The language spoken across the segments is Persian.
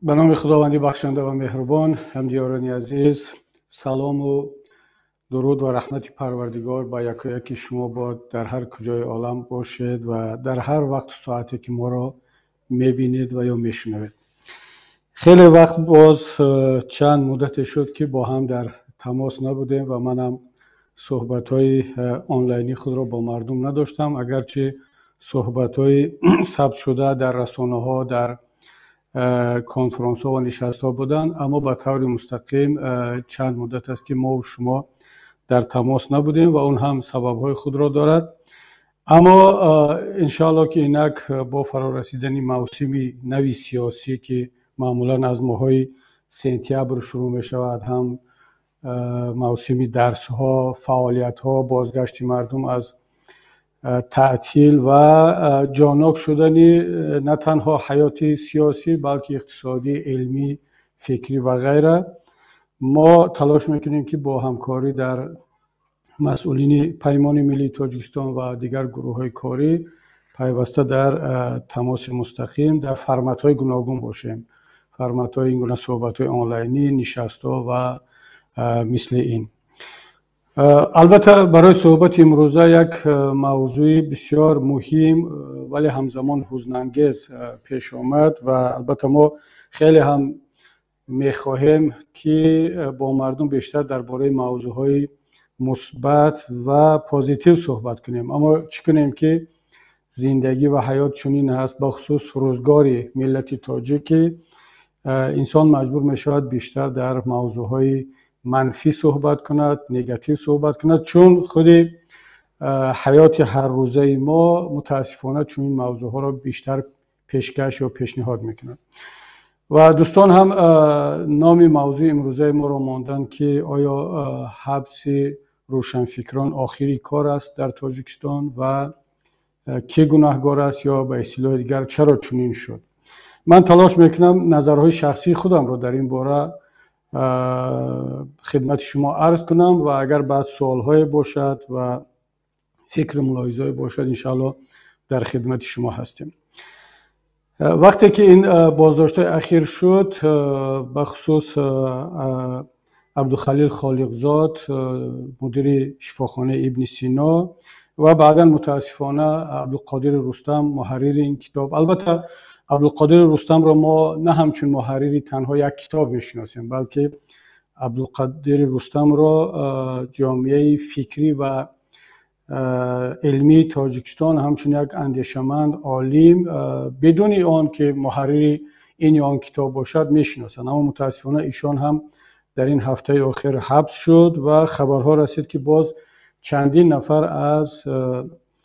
به نام خداوندی بخشنده و مهربان. همدیارانی عزیز، سلام و درود و رحمت پروردگار با یکی شما باد در هر کجای عالم باشد و در هر وقت و ساعتی که ما را میبینید و یا میشنوید. خیلی وقت باز چند مدت شد که با هم در تماس نبودیم و منم صحبت‌های آنلاینی خود را با مردم نداشتم، اگرچه صحبت‌های ثبت شده در رسانه‌ها، در کنفرانس ها و نشست ها بودن، اما به طور مستقیم چند مدت است که ما و شما در تماس نبودیم و اون هم سبب های خود را دارد. اما انشاءالله که اینک با فرارسیدن موسمی نوی سیاسی که معمولا از ماهای سپتامبر شروع می شود، هم موسمی درس ها، فعالیت ها، بازگشت مردم از تعطیل و جانک شدن نه تنها حیات سیاسی بلکه اقتصادی، علمی، فکری و غیره، ما تلاش میکنیم که با همکاری در مسئولین پیمان ملی تاجیکستان و دیگر گروه های کاری پیوسته در تماس مستقیم در فرمت های گوناگون باشیم، فرمت های اینگونه صحبت های آنلاینی، نشست ها و مثل این. البته برای صحبت امروزه یک موضوع بسیار مهم ولی همزمان حزن‌انگیز پیش آمد و البته ما خیلی هم میخواهیم که با مردم بیشتر درباره موضوعهای مثبت و پوزیتیو صحبت کنیم، اما چی کنیم که زندگی و حیات چنین هست، بخصوص روزگار ملت تاجیک انسان مجبور میشود بیشتر در موضوعهای منفی صحبت کند، نگاتیو صحبت کند، چون خود حیات هر روزه ما متاسفانه چون این موضوع ها را بیشتر پیشکش یا پیشنهاد میکند. و دوستان هم نام موضوع امروزه ما را ماندن که آیا حبس روشنفکران آخری کار است در تاجیکستان و کی گناهگار است یا به اصطلاح دیگر چرا چنین شد. من تلاش میکنم نظرهای شخصی خودم را در این باره خدمت شما عرض کنم و اگر بعد سوال‌های باشد و فکر ملاحظه‌ای باشد انشاءالله در خدمت شما هستیم. وقتی که این بازداشت‌های اخیر شد بخصوص عبدالخلیل خالقزاد مدیر شفاخانه ابن سینا و بعدا متاسفانه عبدالقادر رستم محرر این کتاب، البته عبدالقادر رستم را ما نه همچون محرری تنها یک کتاب میشناسیم، بلکه عبدالقادر رستم را جامعه فکری و علمی تاجیکستان همچون یک اندیشمند عالم بدون آن که محرری این یا آن کتاب باشد میشناسند، اما متاسفانه ایشان هم در این هفته آخر حبس شد و خبرها رسید که باز چندین نفر از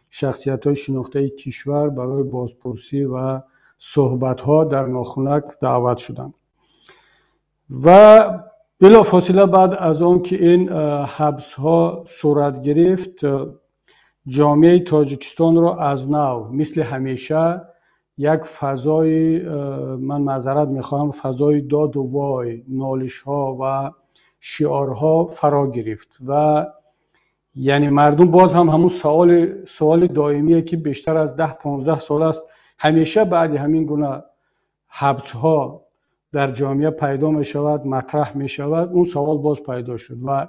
شخصیت‌های شناخته کشور برای بازپرسی و صحبت‌ها در ناخنک دعوت شدند. و بلافاصله بعد از آن که این حبس‌ها صورت گرفت، جامعه تاجیکستان را از نو مثل همیشه یک فضای، من معذرت میخواهم، فضای داد و وای، نالش‌ها و شعارها فرا گرفت و یعنی مردم باز هم همون سوال دائمیه که بیشتر از 10-15 سال است همیشه بعد همین گونه حبس ها در جامعه پیدا می شود، مطرح می شود، اون سوال باز پیدا شد و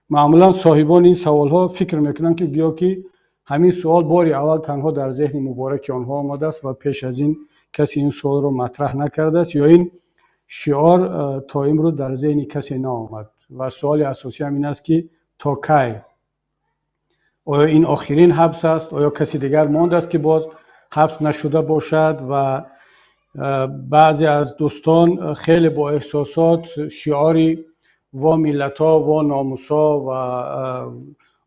معمولا صاحبان این سوال ها فکر میکنن که بیا که همین سوال باری اول تنها در ذهن مبارک آنها آمده است و پیش از این کسی این سوال رو مطرح نکرده است یا این شعار تا امروز در ذهن کسی نآمد و سوال اساسی همین است که تا کی؟ آیا این آخرین حبس است؟ آیا کسی دیگر مانده است که باز حبس نشده باشد؟ و بعضی از دوستان خیلی با احساسات شعاری و ملت‌ها و ناموسا و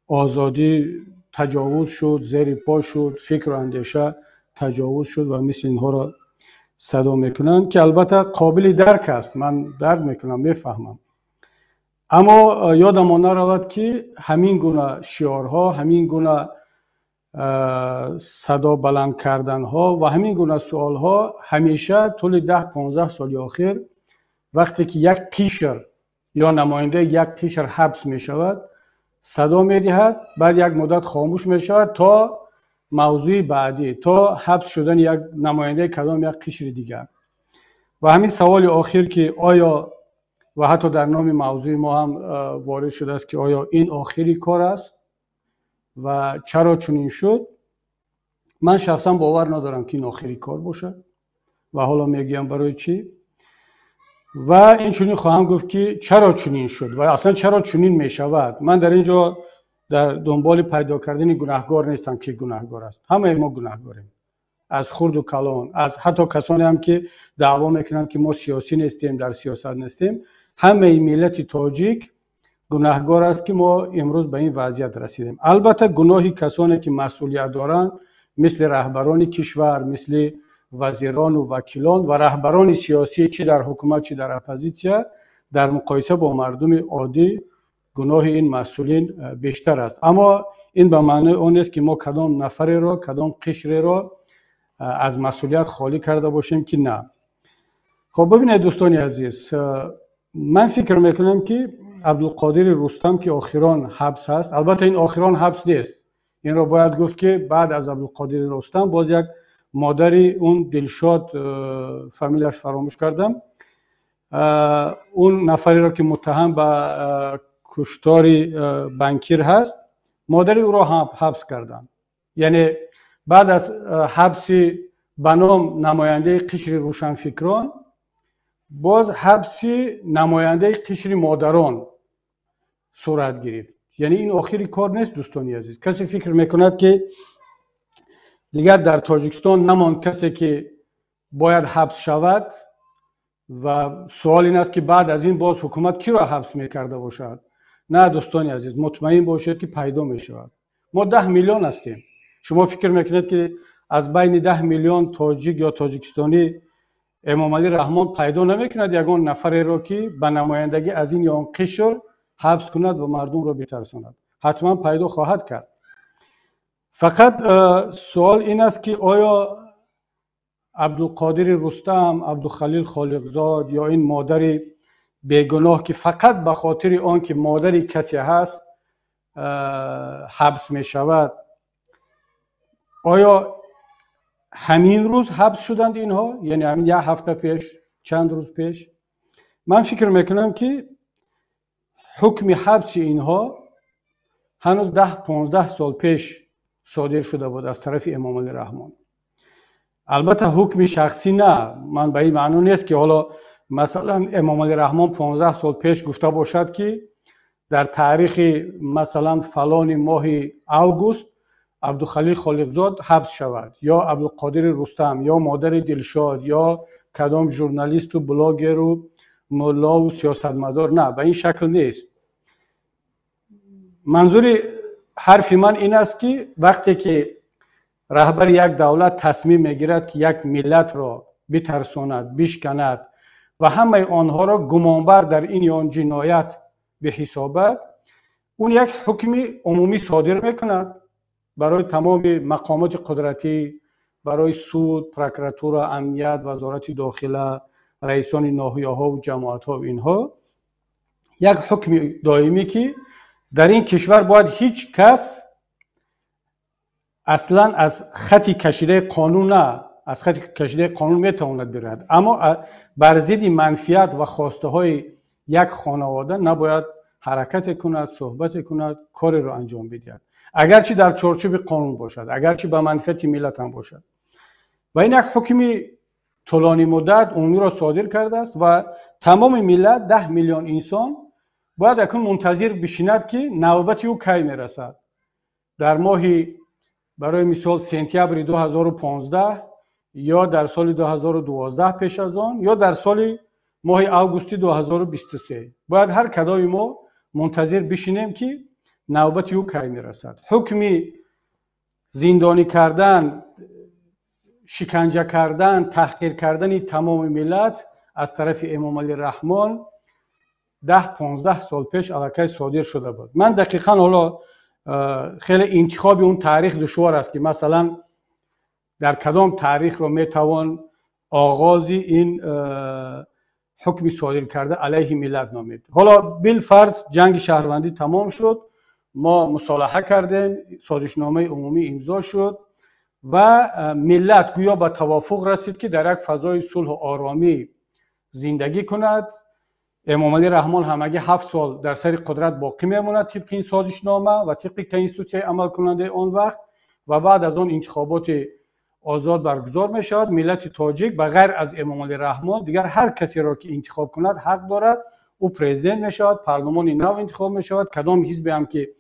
آزادی تجاوز شد، زیر پا شد، فکر و اندیشه تجاوز شد و مثل اینها را صدا میکنند که البته قابل درک است، من درک میکنم، میفهمم، اما یادم نرود که همین گونه شعارها، همین گونه صدا بلند کردن ها و همین گونه سوال ها همیشه طول 10-15 سال اخیر وقتی که یک قشر یا نماینده یک قشر حبس می شود صدا می دهد، بعد یک مدت خاموش می شود تا موضوع بعدی، تا حبس شدن یک نماینده کدام یک قشر دیگر. و همین سوال آخر که آیا و حتی در نام موضوع ما هم وارد شده است که آیا این آخری کار است و چرا چنین شد؟ من شخصا باور ندارم که این آخری کار باشه و حالا میگم برای چی. و این چنین خواهم گفت که چرا چنین شد و اصلا چرا چنین می شود. من در اینجا در دنبال پیدا کردن گناهکار نیستم که گناهکار است. همه ما گناهکاریم، از خرد و کلان، از حتی کسانی هم که دعوا میکنن که ما سیاسی نیستیم، در سیاست نیستیم. همه ملت تاجیک گناهکار است که ما امروز به این وضعیت رسیدیم. البته گناهی کسانی که مسئولیت دارند مثل رهبران کشور، مثل وزیران و وکیلان و رهبران سیاسی چی در حکومت چی در اپوزیسیون، در مقایسه با مردم عادی گناه این مسئولین بیشتر است. اما این به معنی آن است که ما کدام نفر را، کدام قشر را از مسئولیت خالی کرده باشیم که نه. خب ببینید دوستان عزیز، من فکر میکنم که عبدالقادر رستم که آخران حبس هست، البته این آخران حبس نیست، این را باید گفت که بعد از عبدالقادر رستم باز یک مادری اون دلشاد، فامیلش فراموش کردم، اون نفری را که متهم به کشتار بانکیر هست، مادری او را حبس کردن. یعنی بعد از حبس بنام نماینده قشر روشنفکران باز حبس نماینده قشر مادران صورت گرفت. یعنی این آخری کار نیست دوستان عزیز. کسی فکر میکند که دیگر در تاجیکستان نماند کسی که باید حبس شود و سوال این است که بعد از این باز حکومت کی را حبس میکرده باشد؟ نه دوستان عزیز، مطمئن باشید که پیدا میشود. ما 10 میلیون هستیم. شما فکر میکنید که از بین 10 میلیون تاجیک یا تاجیکستانی امام علی رحمان پیدا نمیکند یگان نفری را که به نمایندگی از این یا آن قشر حبس کند و مردم را بترساند؟ حتما پیدا خواهد کرد. فقط سوال این است که آیا عبدالقادر رستم، عبدالخلیل خالقزاد یا این مادر بیگناه که فقط به خاطر آن که مادر کسی هست حبس می شود، آیا همین روز حبس شدند اینها؟ یعنی همین یک هفته پیش، چند روز پیش؟ من فکر میکنم که حکم حبس اینها هنوز 10-15 سال پیش صادر شده بود از طرف امام علی رحمان. البته حکم شخصی نه، من به این معنی نیست که حالا مثلا امام علی رحمان 15 سال پیش گفته باشد که در تاریخ مثلا فلان ماه اوگوست عبدالخلیل خالقزاد حبس شود یا عبدالقادر رستم یا مادر دلشاد یا کدام ژورنالیست و بلاگر و ملا و سیاستمدار. نه، به این شکل نیست. منظور حرف من این است که وقتی که رهبر یک دولت تصمیم میگیرد که یک ملت را بترساند، بشکند و همه آنها را گمانبر در این یا آن جنایت به حسابد، اون یک حکم عمومی صادر میکند برای تمام مقامات قدرتی، برای سود، پروکراتور، امنیت، وزارت داخله، رئیسان ناحیه‌ها و جماعت‌ها و اینها، یک حکم دائمی که در این کشور باید هیچ کس اصلا از خط کشیده قانون، نه از خط کشیده قانون میتواند برد، اما بر ضد منفیت و خواسته های یک خانواده نباید حرکت کند، صحبت کند، کاری را انجام بدهد، اگرچه در چارچوب قانون باشد، اگرچه به منفعت ملت هم باشد. و این یک حکم طولانی مدت عمومی را صادر کرده است و تمام ملت 10 میلیون انسان باید اکنون منتظر بشیند که نوبت او کی میرسد. در ماه برای مثال سپتامبر 2015 یا در سال 2012 پیش از آن یا در سال ماه اوگوست 2023 باید هر کدام ما منتظر بشینیم که نوبت او کی میرسد. حکم زندانی کردن، شکنجه کردن، تحقیر کردن تمام ملت از طرف امام علی رحمان 10-15 سال پیش الکی صادر شده بود. من دقیقاً حالا خیلی انتخاب اون تاریخ دشوار است که مثلا در کدام تاریخ رو میتوان آغاز این حکم صادر کرده علیه ملت نامید. حالا بالفرض جنگ شهروندی تمام شد، ما مصالحه کردیم، سازشنامه عمومی امضا شد و ملت گویا به توافق رسید که در یک فضای صلح و آرامی زندگی کند. امام علی رحمان همگی 7 سال در سر قدرت باقی میموند طبق این سازشنامه و طبق کنستیتوسیون عمل کننده آن وقت و بعد از آن انتخابات آزاد برگزار می شود. ملت تاجیک به غیر از امام علی رحمان دیگر هر کسی را که انتخاب کند حق دارد. او پرزیدنت می شود، پارلمان نو انتخاب می شود، کدام حزبی هم که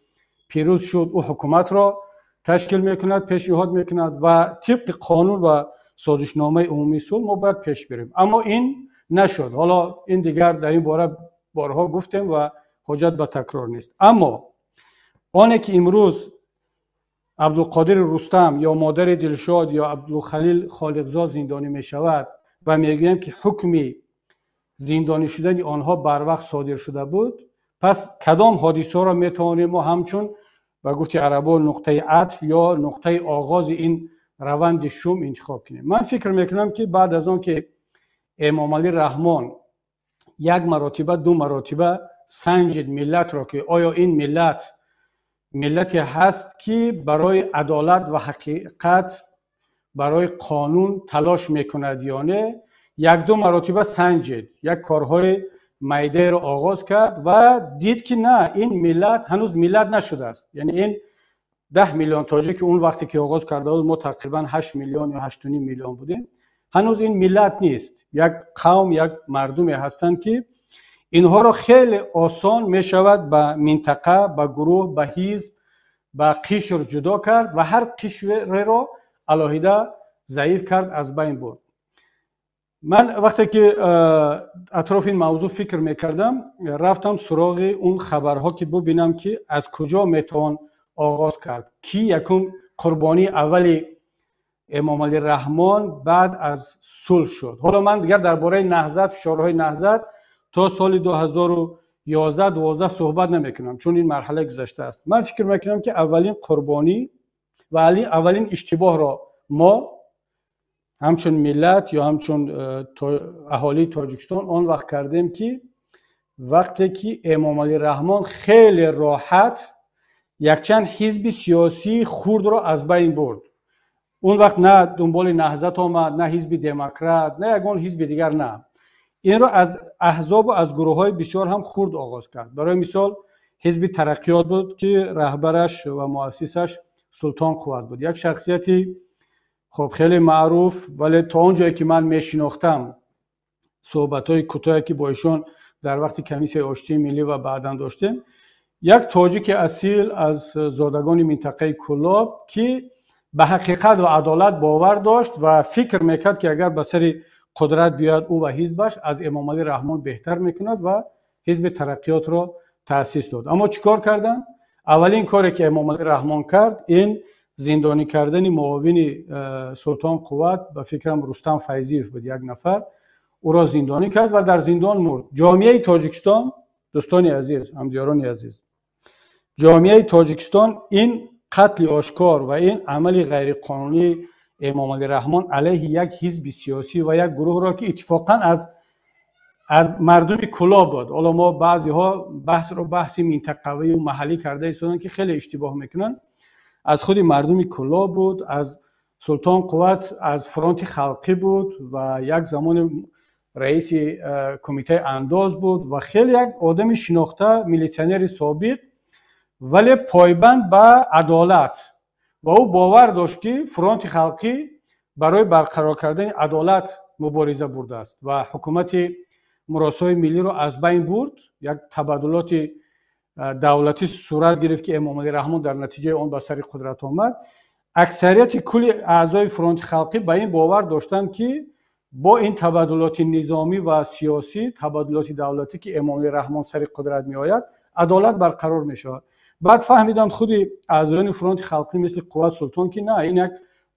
پیروز شد او حکومت را تشکیل می کند، پیشنهاد می کند و طبق قانون و سازشنامه عمومی صلح ما باید پیش بریم. اما این نشد. حالا این دیگر در این باره بارها گفتیم و حاجت به تکرار نیست. اما آنه که امروز عبدالقادر رستم یا مادر دلشاد یا عبدالخلیل خالقزاد زندانی می شود و میگویم که حکم زندانی شدن آنها بر وقت صادر شده بود، پس کدام حادثه را میتوانیم ما همچون و گفتی عربا نقطه عطف یا نقطه آغاز این روند شوم انتخاب کنیم؟ من فکر میکنم که بعد از آن که امام علی رحمان یک مرتبه 2 مرتبه سنجید ملت را که آیا این ملتی هست که برای عدالت و حقیقت برای قانون تلاش میکند یا نه، 1-2 مرتبه سنجید، یک کارهای میده را آغاز کرد و دید که نه، این ملت هنوز ملت نشده است. یعنی این 10 میلیون تاجیک که اون وقتی که آغاز کرده بود ما تقریبا 8 میلیون یا 8.5 میلیون بودیم، هنوز این ملت نیست، یک قوم، یک مردمی هستند که اینها را خیلی آسان می شود به منطقه، به گروه، به حزب، به قشر جدا کرد و هر قشر را علاهیده ضعیف کرد، از بین برد. من وقتی که اطراف این موضوع فکر میکردم رفتم سراغ اون خبرها که ببینم که از کجا میتوان آغاز کرد، کی یکم قربانی اولی امام علی رحمان بعد از صلح شد. حالا من دیگر درباره نهضت، فشارهای نهضت تا سال 2011-12 صحبت نمیکنم چون این مرحله گذشته است. من فکر میکنم که اولین قربانی و اولین اشتباه را ما همچون ملت یا همچون اهالی تاجیکستان آن وقت کردیم که وقتی که امام علی رحمان خیلی راحت یک چند حزب سیاسی خرد را از بین برد. اون وقت نه دنبال نهضت آمد، نه حزب دموکرات، نه یگان حزب دیگر، نه، این را از احزاب و از گروه های بسیار هم خرد آغاز کرد. برای مثال حزب ترقیات بود که رهبرش و مؤسسش سلطان قوت بود، یک شخصیتی خب خیلی معروف، ولی تا اونجایی که من میشناختم صحبت‌های کوتاهی که با ایشون در وقت کمیسیون آشتی ملی و بعداً داشتیم، یک تاجیک اصیل از زادگان منطقه کلاب که به حقیقت و عدالت باور داشت و فکر میکرد که اگر به سر قدرت بیاد او و حزبش از امام علی رحمان بهتر میکند و حزب ترقیات را تأسیس داد. اما چیکار کردن؟ اولین کاری که امام علی رحمان کرد این زندانی کردن معاون سلطان قوت، به فکرم رستم فیضیف بود، یک نفر، او را زندانی کرد و در زندان مرد. جامعه تاجیکستان، دوستان عزیز، همدیاران عزیز، جامعه تاجیکستان این قتل آشکار و این عمل غیر قانونی امام علی رحمان علیه یک حزب سیاسی و یک گروه را که اتفاقا از مردم کلاب بود. حالا ما بعضی ها بحث منطقوی و محلی کرده ایستادن که خیلی اشتباه میکنن، از خود مردم کلاب بود، از سلطان قوت، از فرانت خلقی بود و یک زمان رئیس کمیته انداز بود و خیلی یک آدم شناخته میلیسیونر سابق ولی پایبند به عدالت و او باور داشت که فرانت خلقی برای برقرار کردن عدالت مبارزه برده است و حکومت مراسای ملی را از بین برد. یک تبادلات دولتی صورت گرفت که امام علی رحمان در نتیجه آن به سر قدرت آمد. اکثریت کل اعضای فرانت خلقی به این باور داشتند که با این تبادلات نظامی و سیاسی، تبادلات دولتی که امام علی رحمان سر قدرت می آید، عدالت برقرار می شود. بعد فهمیدن خود اعضایان فرانت خلقی مثل قوت سلطان که نه، این یک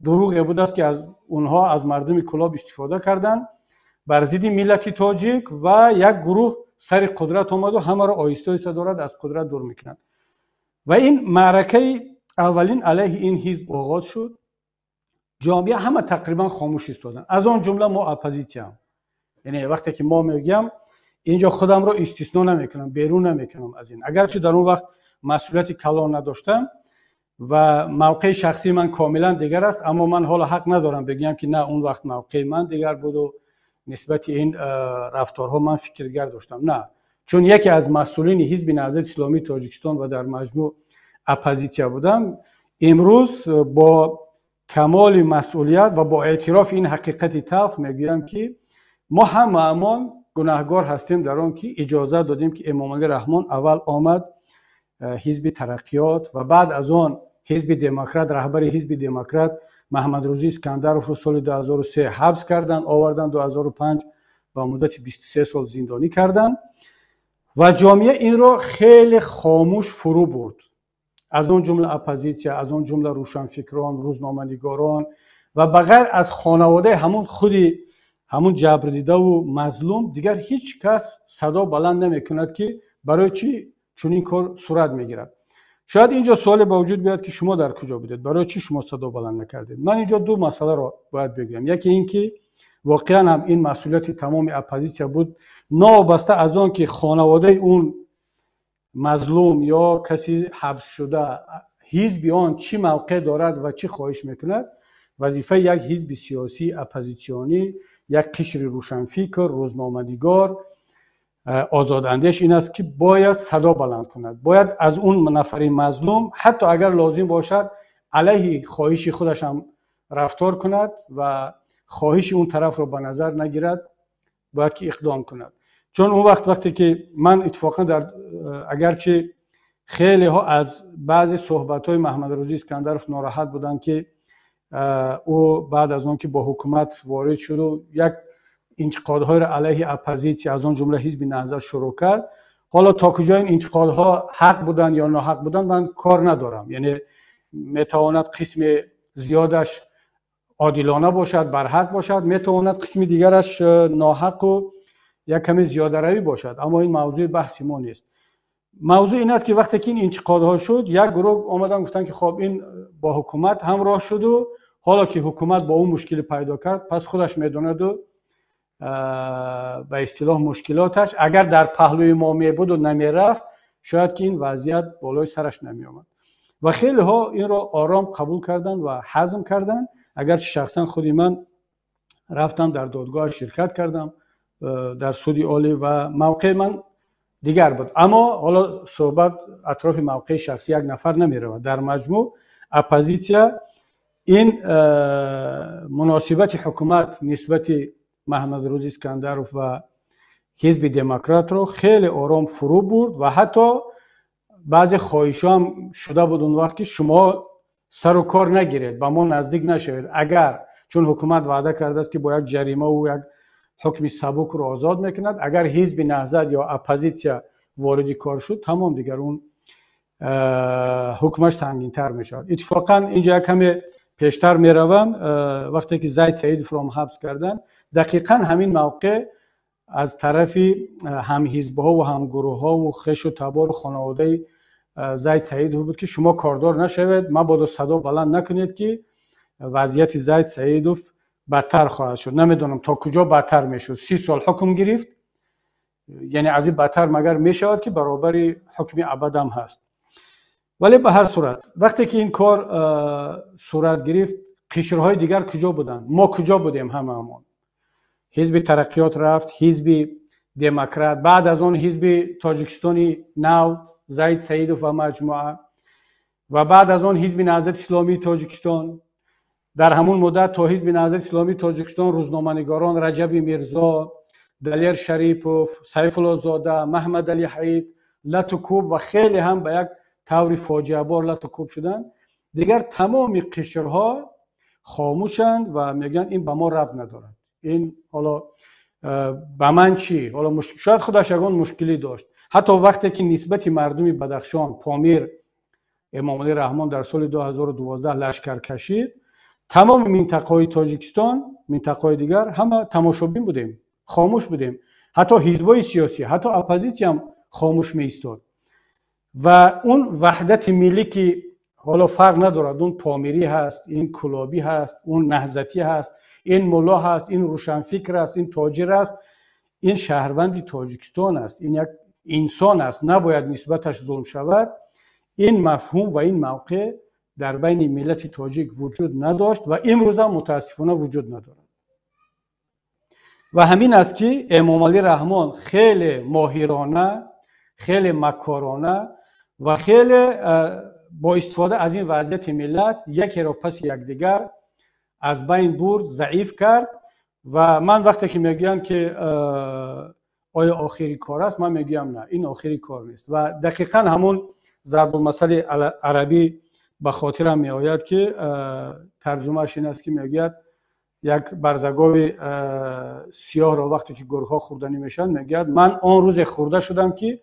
دروغ بود است که از اونها از مردم کلاب استفاده کردند بر ضد ملت تاجیک و یک گروه سر قدرت آمد و همه را آهسته آهسته دارد از قدرت دور میکنند و این معرکه اولین علیه این حزب آغاز شد. جامعه همه تقریبا خاموش ایستادن، از آن جمله ما اپوزیسیون. یعنی وقتی که ما میگم اینجا خودم را استثنا نمیکنم، بیرون نمیکنم از این، اگرچه در اون وقت مسئولیت کلان نداشتم و موقع شخصی من کاملا دیگر است، اما من حالا حق ندارم بگم که نه اون وقت موقع من دیگر بود و نسبت این رفتارها من فکر دیگر داشتم. نه، چون یکی از مسئولین حزب نهضت اسلامی تاجیکستان و در مجموع اپوزیسیا بودم، امروز با کمال مسئولیت و با اعتراف این حقیقت تلخ میگویم که ما هممون گناهکار هستیم در آن که اجازه دادیم که امام علی رحمان اول آمد حزب ترقیات و بعد از آن حزب دموکرات، رهبر حزب دموکرات محمد روزی اسکندرов رو سال 2003 حبس کردن، آوردن 2005 با مدت 23 سال زندانی کردن و جامعه این را خیلی خاموش فرو برد. از اون جمله اپوزیسیا، از اون جمله روشنفکران، روزنامه‌نگاران و بغیر از خانواده همون جبردیده و مظلوم دیگر هیچ کس صدا بلند نمیکند که برای چی چون این کار صورت میگیرد. شاید اینجا سوال به وجود بیاد که شما در کجا بودید؟ برای چی شما صدا بلند نکردید؟ من اینجا دو مسئله را باید بگم. یکی این که واقعا هم این مسئولیت تمام اپوزیسیا بود، نابسته از آن که خانواده اون مظلوم یا کسی حبس شده حزب آن چی موقع دارد و چی خواهش میکند. وظیفه یک حزب سیاسی اپوزیسیونی، یک قشر روشنفکر، روزنامه‌نگار، آزاداندیش این است که باید صدا بلند کند، باید از اون نفر مظلوم حتی اگر لازم باشد علیه خواهش خودش هم رفتار کند و خواهش اون طرف رو به نظر نگیرد، باید که اقدام کند. چون اون وقتی که من اتفاقا در اگرچه خیلی ها از بعضی صحبت های محمد روزی اسکندرov ناراحت بودن که او بعد از اون که با حکومت وارد شد و یک انتقادهای را علیه اپوزیسیا از اون جمله حزب نهضت شروع کرد، حالا تا کجا این انتقادها حق بودن یا ناحق بودن من کار ندارم. یعنی میتواند قسم زیادش عادلانه باشد، برحق باشد، میتواند قسم دیگرش ناحق و یک کمی زیاده روی باشد، اما این موضوع بحث ما نیست. موضوع این است که وقتی که این انتقادها شد، یک گروه آمدن گفتن که خب این با حکومت همراه شد و حالا که حکومت با اون مشکل پیدا کرد پس خودش میداند و به اصطلاح مشکلاتش اگر در پهلوی ما می بود و نمی رفت شاید که این وضعیت بالای سرش نمی آمد و خیلی ها این را آرام قبول کردن و هضم کردن. اگر شخصا خودی من رفتم در دادگاه شرکت کردم در سود عالی و موقع من دیگر بود، اما حالا صحبت اطراف موقع شخصی یک نفر نمی رود. در مجموع اپوزیسیا این مناسبت حکومت نسبت محمد روزی اسکندرov و حزب دموکرات رو خیلی آرام فرو برد و حتی بعضی خواهش هم شده بود اون وقت که شما سر و کار نگیرید، با ما نزدیک نشوید، اگر چون حکومت وعده کرده است که با یک جریمه و یک حکم سبک رو آزاد میکند، اگر حزب نهضت یا اپوزیسیا وارد کار شد تمام دیگر اون حکمش سنگین‌تر میشد. اتفاقا اینجا کمی پیشتر میروم، وقتی که زید سعیدov رو حبس کردن دقیقا همین موقع از طرف هم حزب‌ها و هم گروه‌ها و خش و تبار خانواده زید سعیدov بود که شما کاردار نشوید، ما با صدا بلند نکنید که وضعیت زید سعیدov بدتر خواهد شد. نمیدونم تا کجا بدتر میشد. 30 سال حکم گرفت، یعنی از این بدتر مگر میشود که برابر حکم ابد هم هست. ولی به هر صورت وقتی که این کار صورت گرفت قشرهای دیگر کجا بودن؟ ما کجا بودیم؟ هممون. حزب ترقیات رفت، حزب دموکرات، بعد از اون حزب تاجیکستانی نو زید سعیدov و مجموعه و بعد از اون حزب نهضت اسلامی تاجیکستان. در همون مدت تا حزب نهضت اسلامی تاجیکستان روزنامه‌نگاران رجب میرزا، دلیر شریپوف، سیف الله زاده، محمد علی حید لطوکوب و خیلی هم به یک طور فاجعه بار لطوکوب شدن. دیگر تمام قشرها خاموشند و میگن این به ما ربط ندارد. این حالا به من چی؟ حالا شاید خودش یگان مشکلی داشت. حتی وقتی که نسبت مردم بدخشان پامیر امام علی رحمان در سال 2012 لشکر کشید، تمام منطقه‌های تاجیکستان، منطقه‌های دیگر همه تماشابین بودیم، خاموش بودیم. حتی حزب‌های سیاسی، حتی اپوزیسیا هم خاموش می‌ایستاد. و اون وحدت ملی که حالا فرق ندارد، اون پامیری هست، این کلابی هست، اون نهضتی هست، این ملا هست، این روشنفکر است، این تاجر است، این شهروند تاجیکستان است، این یک انسان است، نباید نسبتش ظلم شود. این مفهوم و این موقع در بین ملت تاجیک وجود نداشت و امروز هم متاسفانه وجود ندارد. و همین است که امام علی رحمان خیلی ماهرانه، خیلی مکارانه و خیلی با استفاده از این وضعیت ملت یکی را پس یکدیگر از بین برد، ضعیف کرد. و من وقتی که میگم که آیا آخری کار است، من میگم نه، این آخری کار نیست. و دقیقا همون ضرب المثل عربی به خاطرم می آید که ترجمهش این است که میگوید یک برزگاوی سیاه را وقتی که گرگ ها خوردنی میشن میگوید من آن روز خورده شدم که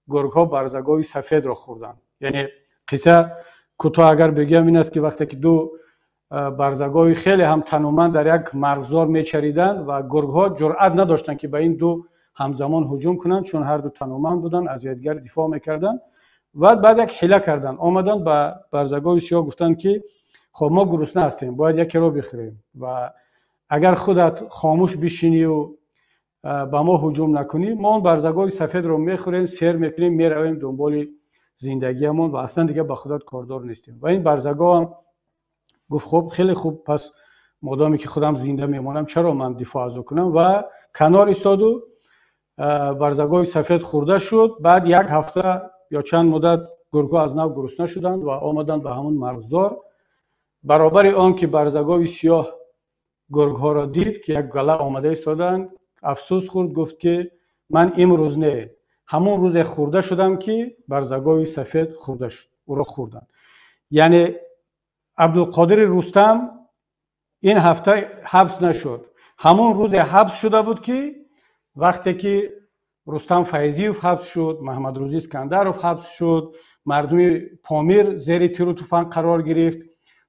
گرگ ها برزگاوی سفید را خوردن. یعنی قصه کوتاه اگر بگم این است که وقتی که دو برزگاوی خیلی هم تنومند در یک مرغزار میچریدن و گرگ ها جرأت نداشتن که به این دو همزمان هجوم کنند، چون هر دو تنومند بودن، از یکدیگر دفاع میکردن. و بعد یک حیله کردن، آمدن به برزگاوی سیاه گفتن که خب ما گرسنه هستیم، باید یکی رو بخوریم و اگر خودت خاموش بشینی و به ما هجوم نکنی، ما اون برزگاوی سفید رو میخوریم، سیر میکنیم، میرویم دنبال زندگیمون و اصلا دیگه به خودت کاردار نیستیم. و این برزگاو هم گفت خب خیلی خوب، پس مادامی که خودم زنده میمونم چرا من دفاع از او کنم، و کنار ایستاد و برزگاوی سفید خورده شد. بعد یک هفته یا چند مدت گرگ‌ها از نو گرسنه شدند و آمدند به همون مرغزار. برابر آن که برزگاوی سیاه گرگ‌ها را دید که یک گله آمده ایستادند، افسوس خورد، گفت که من امروز نه، همون روز خورده شدم که برزگاوی سفید خورده شد، او را خوردند. یعنی عبدالقادر رستم این هفته حبس نشد، همون روز حبس شده بود که وقتی که رستم فیضیوف حبس شد، محمد روزی اسکندرов حبس شد، مردم پامیر زیر تیر و تفنگ قرار گرفت،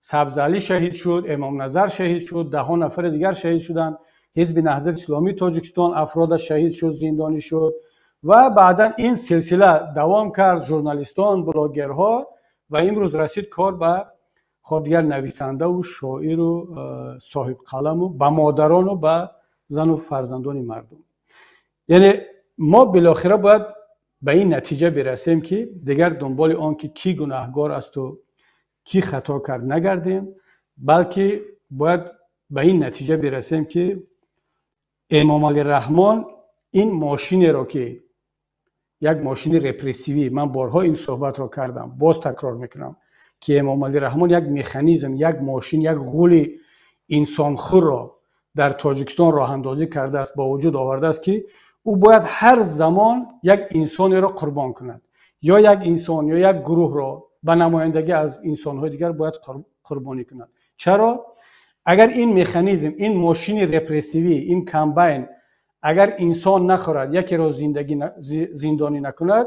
سبزعلی شهید شد، امام نظر شهید شد، 10 نفر دیگر شهید شدند، حزب نهضت اسلامی تاجیکستان افراد شهید شد، زندانی شد. و بعدا این سلسله دوام کرد، ژورنالیستان، بلاگرها، و امروز رسید کار به خود دیگر نویسنده و شاعر و صاحب قلم و به مادران و به زن و فرزندان مردم. یعنی ما بالاخره باید به این نتیجه برسیم که دیگر دنبال آن که کی گناهگار است و کی خطا کرد نگردیم، بلکه باید به این نتیجه برسیم که امام علی رحمان این ماشین را که یک ماشین رپرسیوی، من بارها این صحبت را کردم، باز تکرار میکنم که امام علی رحمان یک مکانیزم، یک ماشین، یک غول انسانخور را در تاجیکستان راه اندازی کرده است، با وجود آورده است که او باید هر زمان یک انسان را قربان کند، یا یک انسان یا یک گروه را به نمایندگی از انسان‌های دیگر باید قربانی کند. چرا؟ اگر این مکانیزم، این ماشین رپرسیوی، این کمبین اگر انسان نخورد، یکی را زندانی نکند،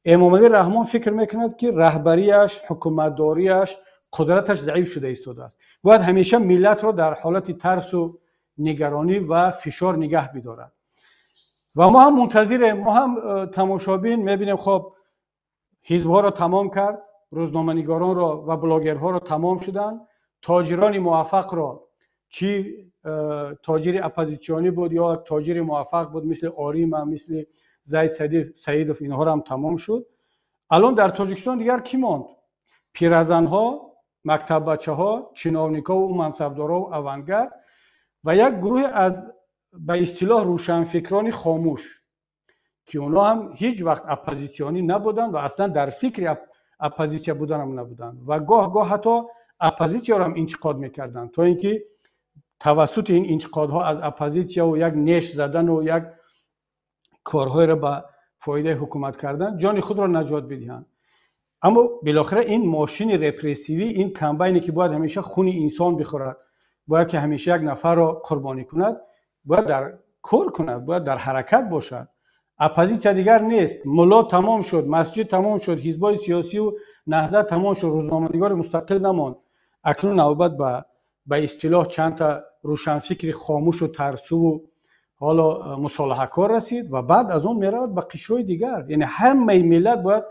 امام علی رحمان فکر میکند که رهبریش، حکومتداریش، قدرتش ضعیف شده ایستاده است. باید همیشه ملت را در حالت ترس و نگرانی و فشار نگه بدارد. و ما هم منتظریم، ما هم تماشابین میبینیم. خب حزب‌ها را تمام کرد، روزنامه‌نگاران را و بلاگرها را تمام شدند، تاجران موفق را، چی تاجر اپوزیسیونی بود یا تاجر موفق بود مثل آریم، مثل زید سعیدوف، اینها را هم تمام شد. الان در تاجیکستان دیگر کی ماند؟ پیرزن‌ها، مکتب بچه‌ها، چیناونیک‌ها و منصبدارا و اوانگرد و یک گروه از به اصطلاح روشنفکران خاموش که اونا هم هیچ وقت اپوزیسیونی نبودن و اصلا در فکر اپوزیسیا بودن هم نبودن و گاه حتی اپوزیسیا را هم انتقاد میکردن، تا اینکه توسط این انتقادها از اپوزیسیا و یک نیش زدن و یک کارهای را به فایده حکومت کردن جان خود را نجات بدهند. اما بالاخره این ماشین رپرسیوی، این کمبینی که باید همیشه خون انسان بخورد، باید که همیشه یک نفر را قربانی کند، باید در کار کند، باید در حرکت باشد. اپوزیسیا دیگر نیست. ملا تمام شد، مسجد تمام شد، حزبای سیاسی و نهضت تمام شد، روزنامه‌نگار مستقل نماند. اکنون نوبت به اصطلاح چند تا روشنفکر خاموش و ترسو و حالا مصالحه کار رسید و بعد از اون میرود به قشرهای دیگر. یعنی همه ملت باید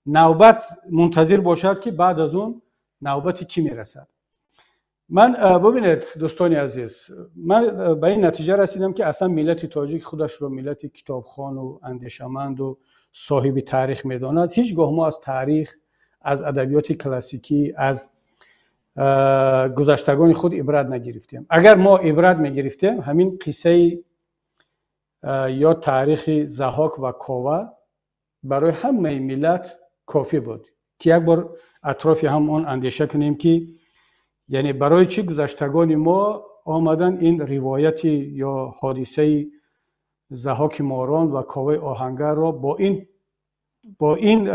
نوبت منتظر باشد که بعد از اون نوبت کی میرسد. من ببینید دوستان عزیز، من به این نتیجه رسیدم که اصلا ملت تاجیک خودش رو ملت کتابخوان و اندیشمند و صاحب تاریخ میداند. هیچگاه ما از تاریخ، از ادبیات کلاسیکی، از گذشتگان خود عبرت نگرفتیم. اگر ما عبرت میگرفتیم، همین قصه یا تاریخ ضحاک و کاوه برای همه ملت کافی بود که یک بار اطراف همون اندیشه کنیم که یعنی برای چی گذشتگان ما آمدن این روایت یا حادثه ضحاک ماران و کاوه آهنگر را با این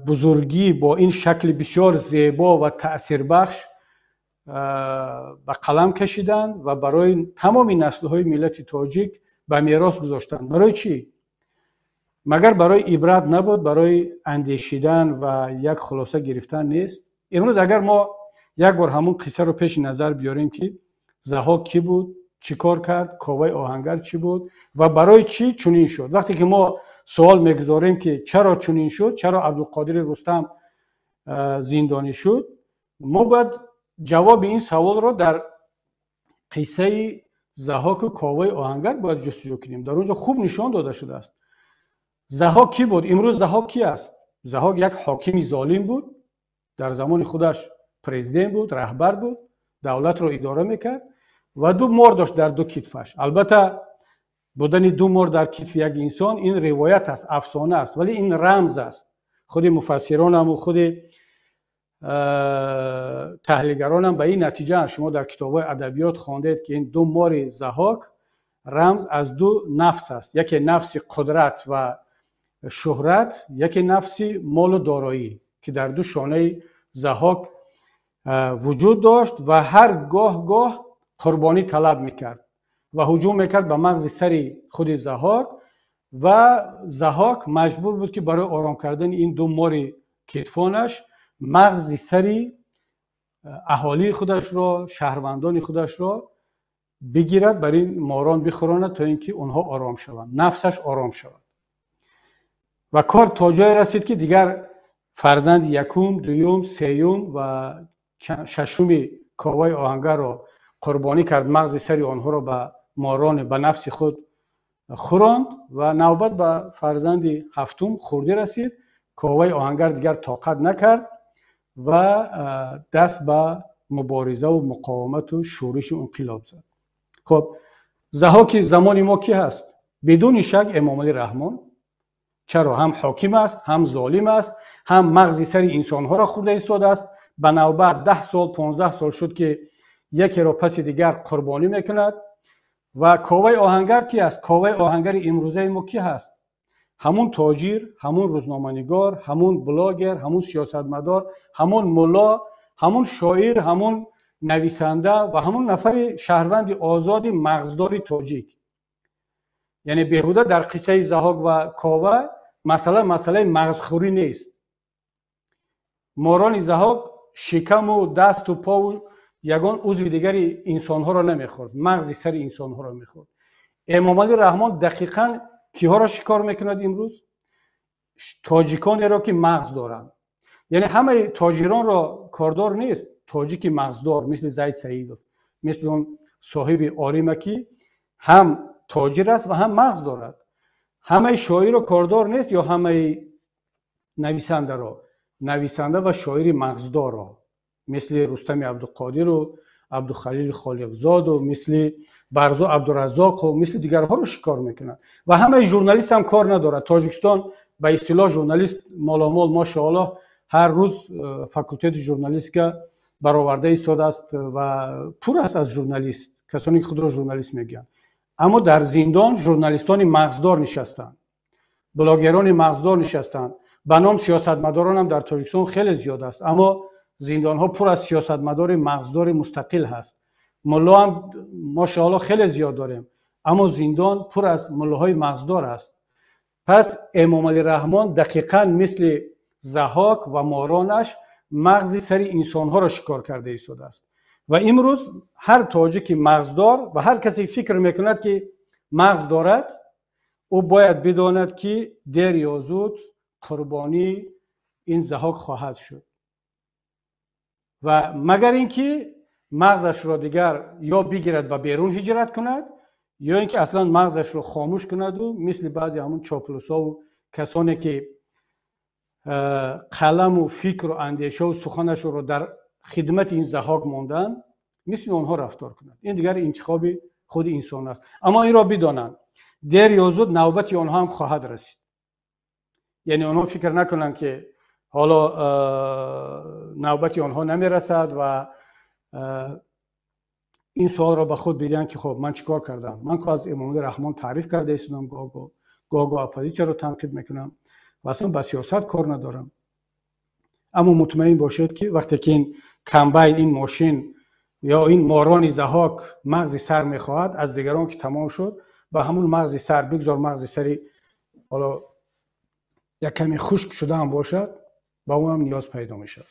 بزرگی، با این شکل بسیار زیبا و تأثیر بخش به قلم کشیدن و برای تمام نسل‌های ملت تاجیک به میراث گذاشتن. برای چی؟ مگر برای عبرت نبود، برای اندیشیدن و یک خلاصه گرفتن نیست؟ امروز اگر ما یک بار همون قصه رو پیش نظر بیاریم که ضحاک کی بود، چی کار کرد، کاوه آهنگر چی بود و برای چی چنین شد. وقتی که ما سوال میگذاریم که چرا چنین شد، چرا عبدالقادر رستم زندانی شد، ما باید جواب این سوال رو در قصه ضحاک و کاوه آهنگر باید جستجو کنیم. در اونجا خوب نشان داده شده است. ضحاک کی بود؟ امروز ضحاک کی است؟ ضحاک یک حاکم ظالم بود، در زمان خودش پرزیدنت بود، رهبر بود، دولت رو اداره میکرد و دو مار داشت در دو کتفش. البته بودن دو مار در کتف یک انسان این روایت است، افسانه است، ولی این رمز است. خود مفسران هم و خود تحلیلگران هم به این نتیجه، شما در کتاب‌های ادبیات خواندید که این دو مار ضحاک رمز از دو نفس است، یکی نفس قدرت و شهرت، یکی نفس مال و دارایی که در دو شانه ضحاک وجود داشت و هر گاه قربانی طلب میکرد و هجوم میکرد به مغز سری خود ضحاک و ضحاک مجبور بود که برای آرام کردن این دو مار کتفانش مغز سری اهالی خودش را، شهروندان خودش را بگیرد، برای این ماران بخوراند تا اینکه اونها آرام شوند، نفسش آرام شود. و کار تا جای رسید که دیگر فرزند یکم، دوم، سیوم و ششم کاوه آهنگر را قربانی کرد، مغز سری آنها را به ماران به نفس خود خوراند و نوبت به فرزند هفتم خورده رسید. کاوه آهنگر دیگر طاقت نکرد و دست به مبارزه و مقاومت و شورش و انقلاب زد. خب ضحاک زمان ما کی هست؟ بدون شک امام علی رحمان. چرا؟ هم حاکم است، هم ظالم است، هم مغز سر انسانها را خورده ایستاده است. به نوبت 10 سال 15 سال شد که یکی را پس دیگر قربانی میکند. و کاوه آهنگر کی است؟ کاوه آهنگر امروزه ما کی هست؟ همون تاجر، همون روزنامه‌نگار، همون بلاگر، همون سیاستمدار، همون ملا، همون شاعر، همون نویسنده و همون نفر شهروند آزاد مغزدار تاجیک. یعنی بهوده در قصه ضحاک و کاوه مسئله مغزخوری نیست. ماران ضحاک شکم و دست و پا و یگان عضو دیگری انسانها را نمیخورد، مغز سر انسانها را میخورد. امام علی رحمان دقیقاً کیها را شکار میکند امروز؟ تاجیکانی را که مغز دارند. یعنی همه تاجران را کاردار نیست، تاجیک مغزدار مثل زید سعید، مثل اون صاحب آریمکی هم تاجر است و هم مغز دارد. همه شاعر را کاردار نیست یا همه نویسنده و شاعر مغزدار را، مثل رستم عبدالقادر و عبدالخلیل خالقزاد و مثل برزا عبدالرزاق و مثل دیگرها رو شکار میکنند. و همه ژورنالیست هم کار ندارد. تاجیکستان به اصطلاح ژورنالیست مالامال ماشاءالله هر روز فاکولته ژورنالیست که برآورده ایستاده است و پر است از ژورنالیست، کسانی که خود را ژورنالیست میگن. اما در زندان ژورنالیستان مغزدار نشستند، بلاگران مغزدار نشستند. به نام سیاستمداران هم در تاجیکستان خیلی زیاد است، اما زندان ها پر از سیاستمدار مغزدار مستقل هست. ملا هم ماشاءالله خیلی زیاد داریم، اما زندان پر از ملاهای مغزدار است. پس امام علی رحمان دقیقاً مثل ضحاک و مارانش مغز سر انسانها را شکار کرده ایستاده است. و امروز هر تاجیک مغزدار و هر کسی فکر میکند که مغز دارد، او باید بداند که دیر یا زود قربانی این ضحاک خواهد شد. و مگر اینکه مغزش را دیگر یا بگیرد و بیرون هجرت کند یا اینکه اصلا مغزش را خاموش کند و مثل بعضی همون چاپلوسا و کسانی که قلم و فکر و اندیشه و سخنش را در خدمت این ضحاک ماندن مثل آنها رفتار کند. این دیگر انتخاب خود انسان است. اما این را بدانند دیر یا زود نوبت آنها هم خواهد رسید. یعنی آنها فکر نکنند که حالا نوبت آنها نمیرسد و این سوال را به خود بگن که خب من چیکار کردم. من که از امام رحمان تعریف کرده ایستم، گاه اپوزیسیون رو تنقید میکنم و اصلا به سیاست کار ندارم. اما مطمئن باشید که وقتی که این کمبین این ماشین یا این ماران ضحاک مغز سر میخواهد از دیگران که تمام شد، با همون مغز سر بگذار مغز سری حالا یک کمی خشک شده هم باشد، با اون هم نیاز پیدا میشه.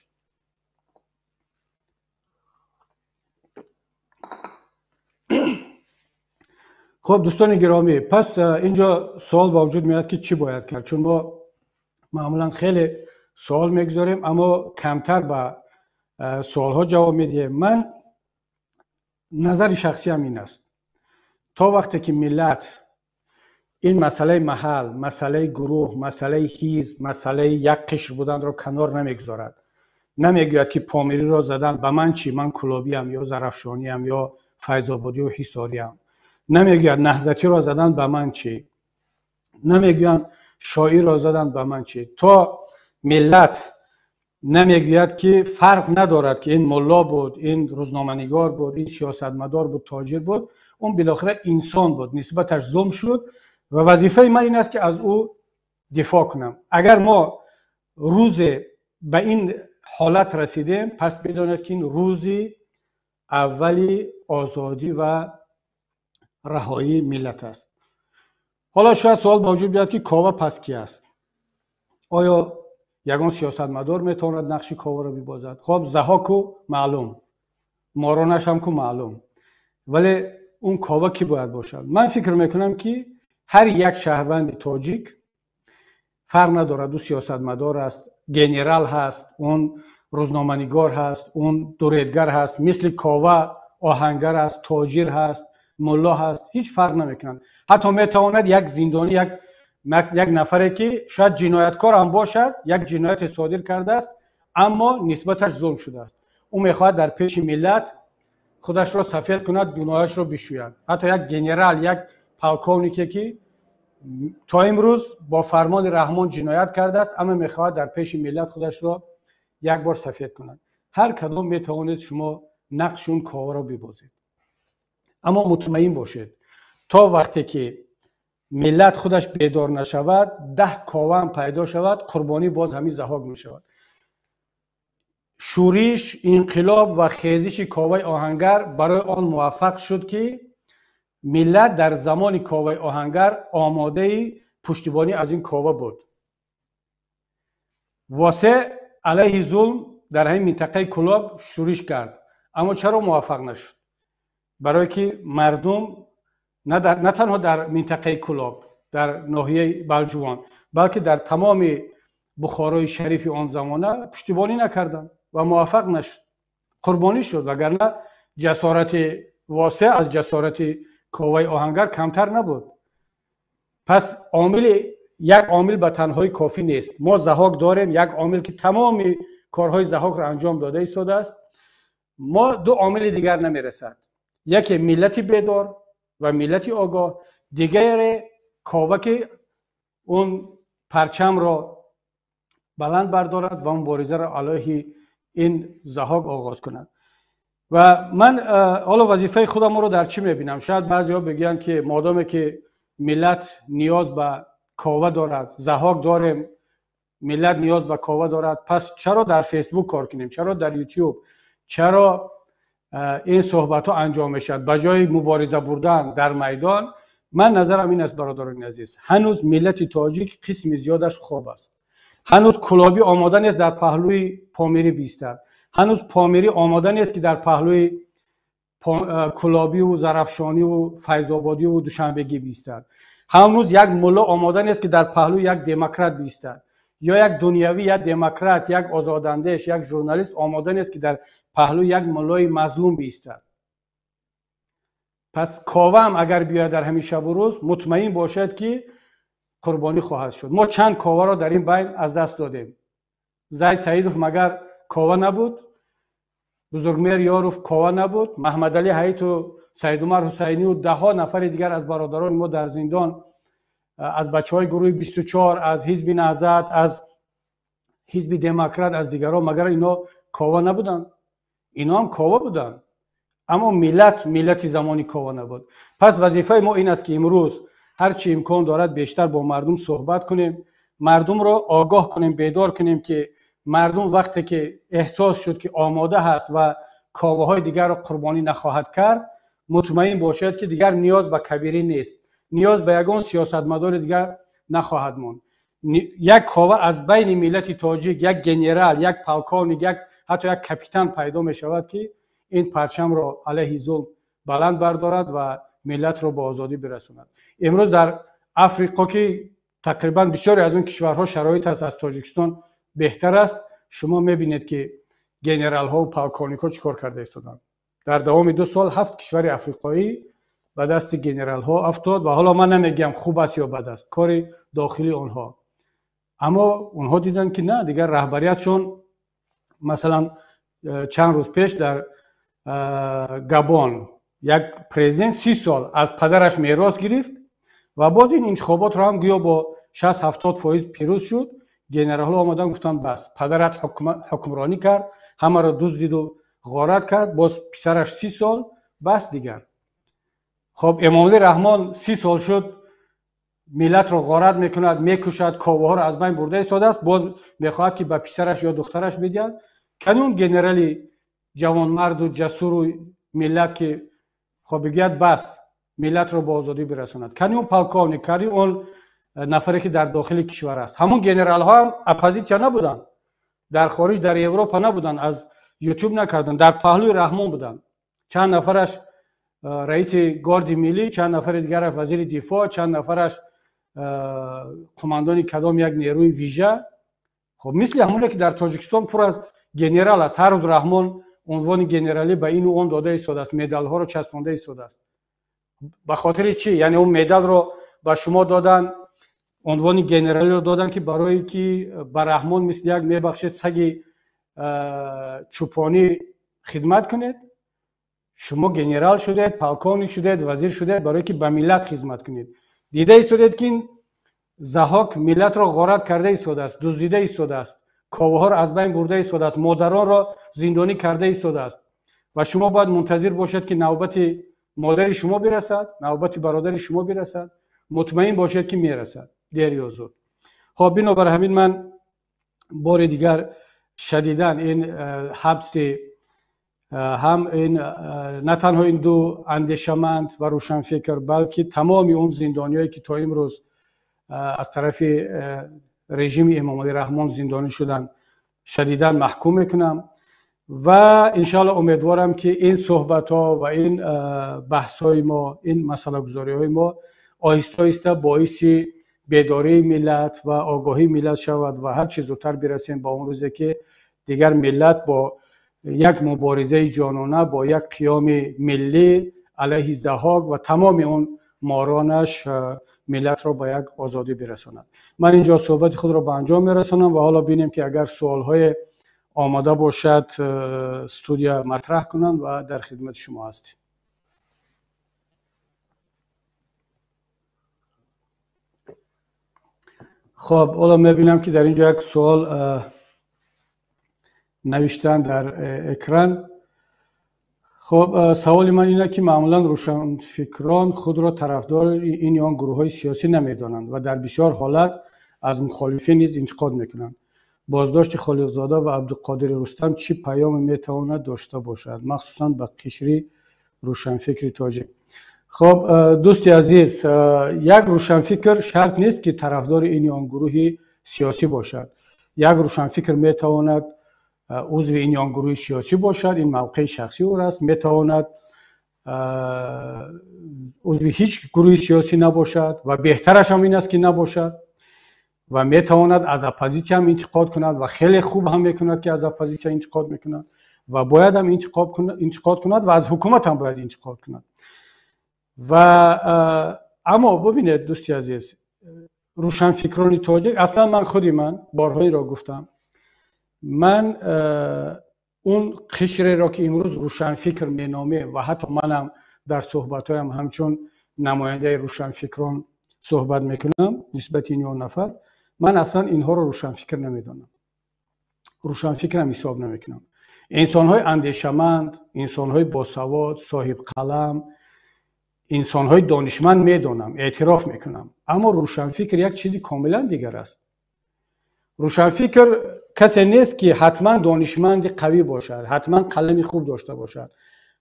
خب دوستان گرامی، پس اینجا سوال با وجود میاد که چی باید کرد، چون ما معمولا خیلی سوال میگذاریم اما کمتر به سوال ها جواب میدیم. من نظر شخصی هم این است، تا وقتی که ملت این مسئله محل، مسئله گروه، مسئله حزب، مسئله یک قشر بودن رو کنار نمیگذارد، نمیگوید که پامیری را زدن به من چی، من کلابی ام یا زرفشانی ام یا فیض‌آبادی و حصاری ام، نمیگوید نهضتی را زدن به من چی، نمیگوید شاعر را زدن به من چی، تا ملت نمیگوید که فرق ندارد که این ملا بود، این روزنامه‌نگار بود، این سیاستمدار بود، تاجر بود، اون بالاخره انسان بود، نسبتش ظلم شد و وظیفه من این است که از او دفاع کنم. اگر ما روز به این حالت رسیدیم، پس بدانید که این روزی اولی آزادی و رهایی ملت است. حالا شاید سوال با وجود بیاد که کاوه پس کی است؟ آیا یگان سیاستمدار میتواند نقش کاوه را ببازد؟ خب ضحاک معلوم، مارانش هم که معلوم، ولی اون کاوه کی باید باشد؟ من فکر میکنم که هر یک شهروند تاجیک، فرق ندارد او سیاستمدار است، گنرال هست، اون روزنامه‌نگار هست، اون دوریدگر هست، مثل کاوه آهنگر است، تاجر هست، ملا هست، هیچ فرق نمیکنند. حتی میتواند یک زندانی، یک نفری که شاید جنایتکار هم باشد، یک جنایت صادر کرده است اما نسبتش ظلم شده است، او میخواهد در پیش ملت خودش را سفید کند، گناهش را بشوید. حتی یک گنرال، یک پالکونیکی که تا امروز با فرمان رحمان جنایت کرده است اما میخواهد در پیش ملت خودش را یک بار سفید کند. هر کدام میتوانید شما نقش اون کاوه را ببازید. اما مطمئن باشید تا وقتی که ملت خودش بیدار نشود، 10 کاوه هم پیدا شود، قربانی باز همین ضحاک می شود. شورش، انقلاب و خیزش کاوه آهنگر برای آن موفق شد که ملت در زمان کاوه آهنگر آماده پشتیبانی از این کاوه بود. واسه علیه ظلم در همین منطقه کلاب شورش کرد اما چرا موفق نشد؟ برای که مردم نه تنها در منطقه کلاب، در ناحیه بلجوان، بلکه در تمام بخارای شریف آن زمانه پشتیبانی نکردند و موفق نشد، قربانی شد. وگرنه جسارت واسه از جسارت کاوه آهنگر کمتر نبود. پس یک عامل به تنهایی کافی نیست. ما ضحاک داریم، یک عامل که تمام کارهای ضحاک را انجام داده ایستاده است. ما دو عامل دیگر نمیرسد، یکی ملت بیدار و ملت آگاه، دیگر کاوه که اون پرچم را بلند بردارد و مبارزه را علیه این ضحاک آغاز کند. و من حالا وظیفه خودم رو در چی میبینم؟ شاید بعضی‌ها بگن که مادامی که ملت نیاز به کاوه دارد، ضحاک داریم، ملت نیاز به کاوه دارد، پس چرا در فیسبوک کار کنیم؟ چرا در یوتیوب؟ چرا این صحبت ها انجام میشد به جای مبارزه بردن در میدان؟ من نظرم این است برادران عزیز، هنوز ملت تاجیک قسم زیادش خواب است. هنوز کلابی آماده نیست در پهلوی پامیری بیستد. هنوز پامیری آماده نیست که در پهلوی کلابی و زرفشانی و فیض‌آبادی و دوشنبگی بیستد. هنوز یک ملا آماده نیست که در پهلوی یک دموکرات بیستد، یا یک دنیوی، یک دموکرات، یک آزاداندیش، یک ژورنالیست آماده نیست که در پهلوی یک ملای مظلوم بیستد. پس کاوه هم اگر بیاید در همین شب و روز، مطمئن باشد که قربانی خواهد شد. ما چند کاوه را در این بین از دست دادیم. زید سعیدوف مگر کاوه نبود؟ بزرگمهر یاروف کاوا نبود، محمد علی حیات و سید عمر حسینی و ده ها نفر دیگر از برادران ما در زندان، از بچهای گروه 24، از حزب نهضت، از حزب دموکرات، از دیگران، مگر اینا کاوا نبودن؟ اینا هم کاوا بودن، اما ملت زمانی کاوا نبود. پس وظیفه ما این است که امروز هر چی امکان دارد بیشتر با مردم صحبت کنیم، مردم را آگاه کنیم، بیدار کنیم که مردم وقتی که احساس شد که آماده هست و کاواهای دیگر را قربانی نخواهد کرد، مطمئن باشد که دیگر نیاز به کبیری نیست، نیاز به یگان سیاستمدار دیگر نخواهد ماند. یک کاوا از بین ملت تاجیک، یک گنرال، یک پلکان، حتی یک کاپیتان پیدا می شود که این پرچم را علیه ظلم بلند بردارد و ملت را به آزادی برساند. امروز در افریقا که تقریبا بسیاری از اون کشورها شرایط است از تاجیکستان بهتر است، شما میبینید که گنرال ها و پلکانیکا چیکار کرده ایستادند. در دوام 2 سال 7 کشور افریقایی به دست گنرال ها افتاد و حالا من نمیگم خوب است یا بد است، کار داخلی آنها، اما اونها دیدن که نه، دیگر رهبریتشون، مثلا چند روز پیش در گابون یک پرزیدنت 30 سال از پدرش میراث گرفت و باز این انتخابات را هم گویا با 60-70% پیروز شد. گنرال ها آمدن گفتن بس، پدرت حکمرانی کرد، همه را دزدید و غارت کرد، باز پسرش 30 سال، بس دیگر. خب امامعلی رحمان 30 سال شد ملت را غارت میکند، میکشد، کاواها را از بین برده ایستاده است، باز میخواهد که به پسرش یا دخترش بدهد. کنی اون گنرالی جوانمرد و جسور و ملت که خب بگوید بس ملت را به آزادی برساند، کنی اون پلکانی، کنی اون نفری که در داخل کشور است. همون گنرال ها هم اپوزیسیون نبودن، در خارج در اروپا نبودن، از یوتیوب نکردن، در پهلوی رحمان بودن. چند نفرش رئیس گارد ملی، چند نفر دیگر وزیر دفاع، چند نفرش قماندان کدام یک نیروی ویژه. خب مثل همونی که در تاجیکستان پر از گنرال است، هر روز رحمان عنوان گنرالی به این و اون داده ایستاده است، مدال ها رو چسبانده ایستاده است. به خاطر چی؟ یعنی اون مدال رو به شما دادن، عنوان گنرالی رو دادن که برای که به رحمان مثل یک میبخشید سگ چوپانی خدمت کنید. شما گنرال شدید، پلکانی شدید، وزیر شدید برای که به ملت خدمت کنید. دیده ایستادید که این ضحاک ملت را غارت کرده ایستاده است، دزدیده ایستاده است، کاواها را از بین برده ایستاده است، مادران را زندانی کرده ایستاده است و شما باید منتظر باشید که نوبت مادر شما برسد، نوبت برادر شما برسد. مطمئن باشید که میرسد دیر یا زود. خب بنابر همین من بار دیگر شدیداً این حبس هم این نه تنها این دو اندیشمند و روشنفکر بلکه تمام اون زندانیایی که تا امروز از طرف رژیم امامعلی رحمان زندانی شدن شدیداً محکوم میکنم و انشاءالله امیدوارم که این صحبت ها و این بحث های ما، این مسئله گذاری های ما آهسته آهسته باعث بیداری ملت و آگاهی ملت شود و هر چه زودتر برسیم با اون روزی که دیگر ملت با یک مبارزه جانانه، با یک قیام ملی علیه ضحاک و تمام اون مارانش ملت را با یک آزادی برساند. من اینجا صحبت خود را به انجام میرسانم و حالا ببینیم که اگر سوال‌های آماده باشد استودیو مطرح کنند و در خدمت شما هستیم. خب حالا میبینم که در اینجا یک سوال نوشتن در اکران. خب سوال من اینه که معمولا روشنفکران خود را طرفدار این یا آن گروه های سیاسی نمیدانند و در بسیار حالت از مخالفین نیز انتقاد میکنند. بازداشت خالقزاده و عبدالقادر رستم چه پیامی میتواند داشته باشد، مخصوصا به قشر روشنفکر تاجیک؟ خب دوستی عزیز، یک روشنفکر شرط نیست که طرفدار این یا آن گروه سیاسی باشد. یک روشنفکر میتواند عضو این یا آن گروه سیاسی باشد، این موقع شخصی او است. میتواند عضو هیچ گروه سیاسی نباشد و بهترش هم این است که نباشد و میتواند از اپوزیسیون هم انتقاد کند و خیلی خوب هم میکند که از اپوزیسیون انتقاد میکند و باید هم انتقاد کند و از حکومت هم باید انتقاد کند. و اما ببینید دوستی عزیز، روشنفکران تاجیک، اصلا من بارهایی را گفتم، من اون قشری را که امروز روشنفکر مینامه و حتی منم در صحبت‌هایم همچون نماینده روشنفکران صحبت میکنم نسبت این نفر، من اصلا اینها رو روشنفکر نمیدونم، روشنفکرم حساب نمیکنم. انسان‌های اندیشمند، انسان‌های باسواد، صاحب قلم، انسان‌های دانشمند میدونم، اعتراف میکنم، اما روشنفکر یک چیزی کاملا دیگر است. روشنفکر کسی نیست که حتما دانشمند قوی باشد، حتما قلم خوب داشته باشد،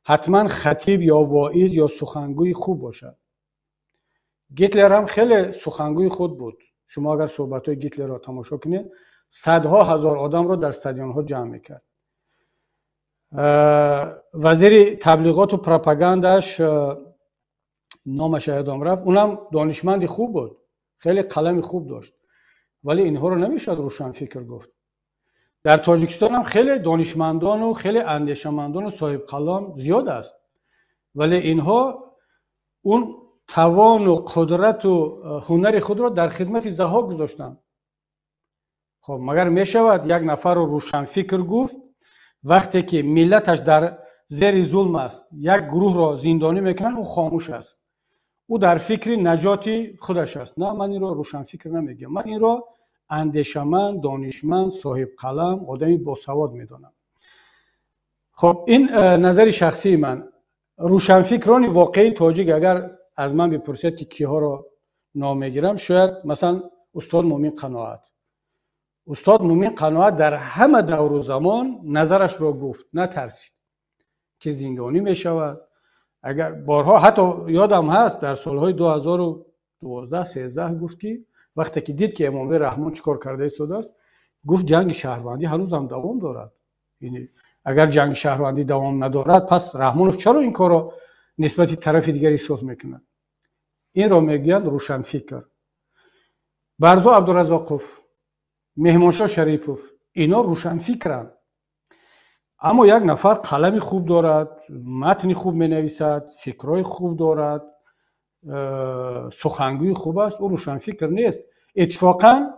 حتما خطیب یا واعظ یا سخنگوی خوب باشد. گیتلر هم خیلی سخنگوی خود بود. شما اگر صحبت‌های گیتلر را تماشا کنید، صدها هزار آدم را در استادیون‌ها جمع میکرد. وزیر تبلیغات و پروپاگانداش نامش یادم رفت، اونم دانشمند خوب بود، خیلی قلم خوب داشت، ولی اینها رو نمیشد روشنفکر گفت. در تاجیکستان هم خیلی دانشمندان و خیلی اندیشمندان و صاحب قلم زیاد است، ولی اینها اون توان و قدرت و هنر خود را در خدمت ضحاک گذاشتن. خب مگر می شود یک نفر رو روشنفکر گفت وقتی که ملتش در زیر ظلم است، یک گروه را زندانی میکنن، او خاموش است، او در فکر نجات خودش است؟ نه، من این را روشنفکر نمیگم، من این را اندیشمند، دانشمند، صاحب قلم، آدمی باسواد میدونم. خب این نظر شخصی من. روشنفکران واقعی تاجیک اگر از من بپرسید که کیها را نام میگیرم، شاید مثلا استاد مومن قناعت. استاد مومن قناعت در همه دور و زمان نظرش را گفت، نترسید که زندانی میشود. اگر بارها حتی یادم هست در سالهای 2012-13 گفت که وقتی که دید که امام رحمان چیکار کرده ایستاد است، گفت جنگ شهروندی هنوز هم دوام دارد. یعنی اگر جنگ شهروندی دوام ندارد، پس رحمانوف چرا این کار را نسبت طرف دیگری ایستاد میکنه؟ این را میگن روشنفکر. برزا عبدالرزاقوف، مهمانشاه شریپوف، اینا روشنفکرند. اما یک نفر قلم خوب دارد، متن خوب می نویسد، فکرهای خوب دارد، سخنگوی خوب است، او روشنفکر نیست. اتفاقا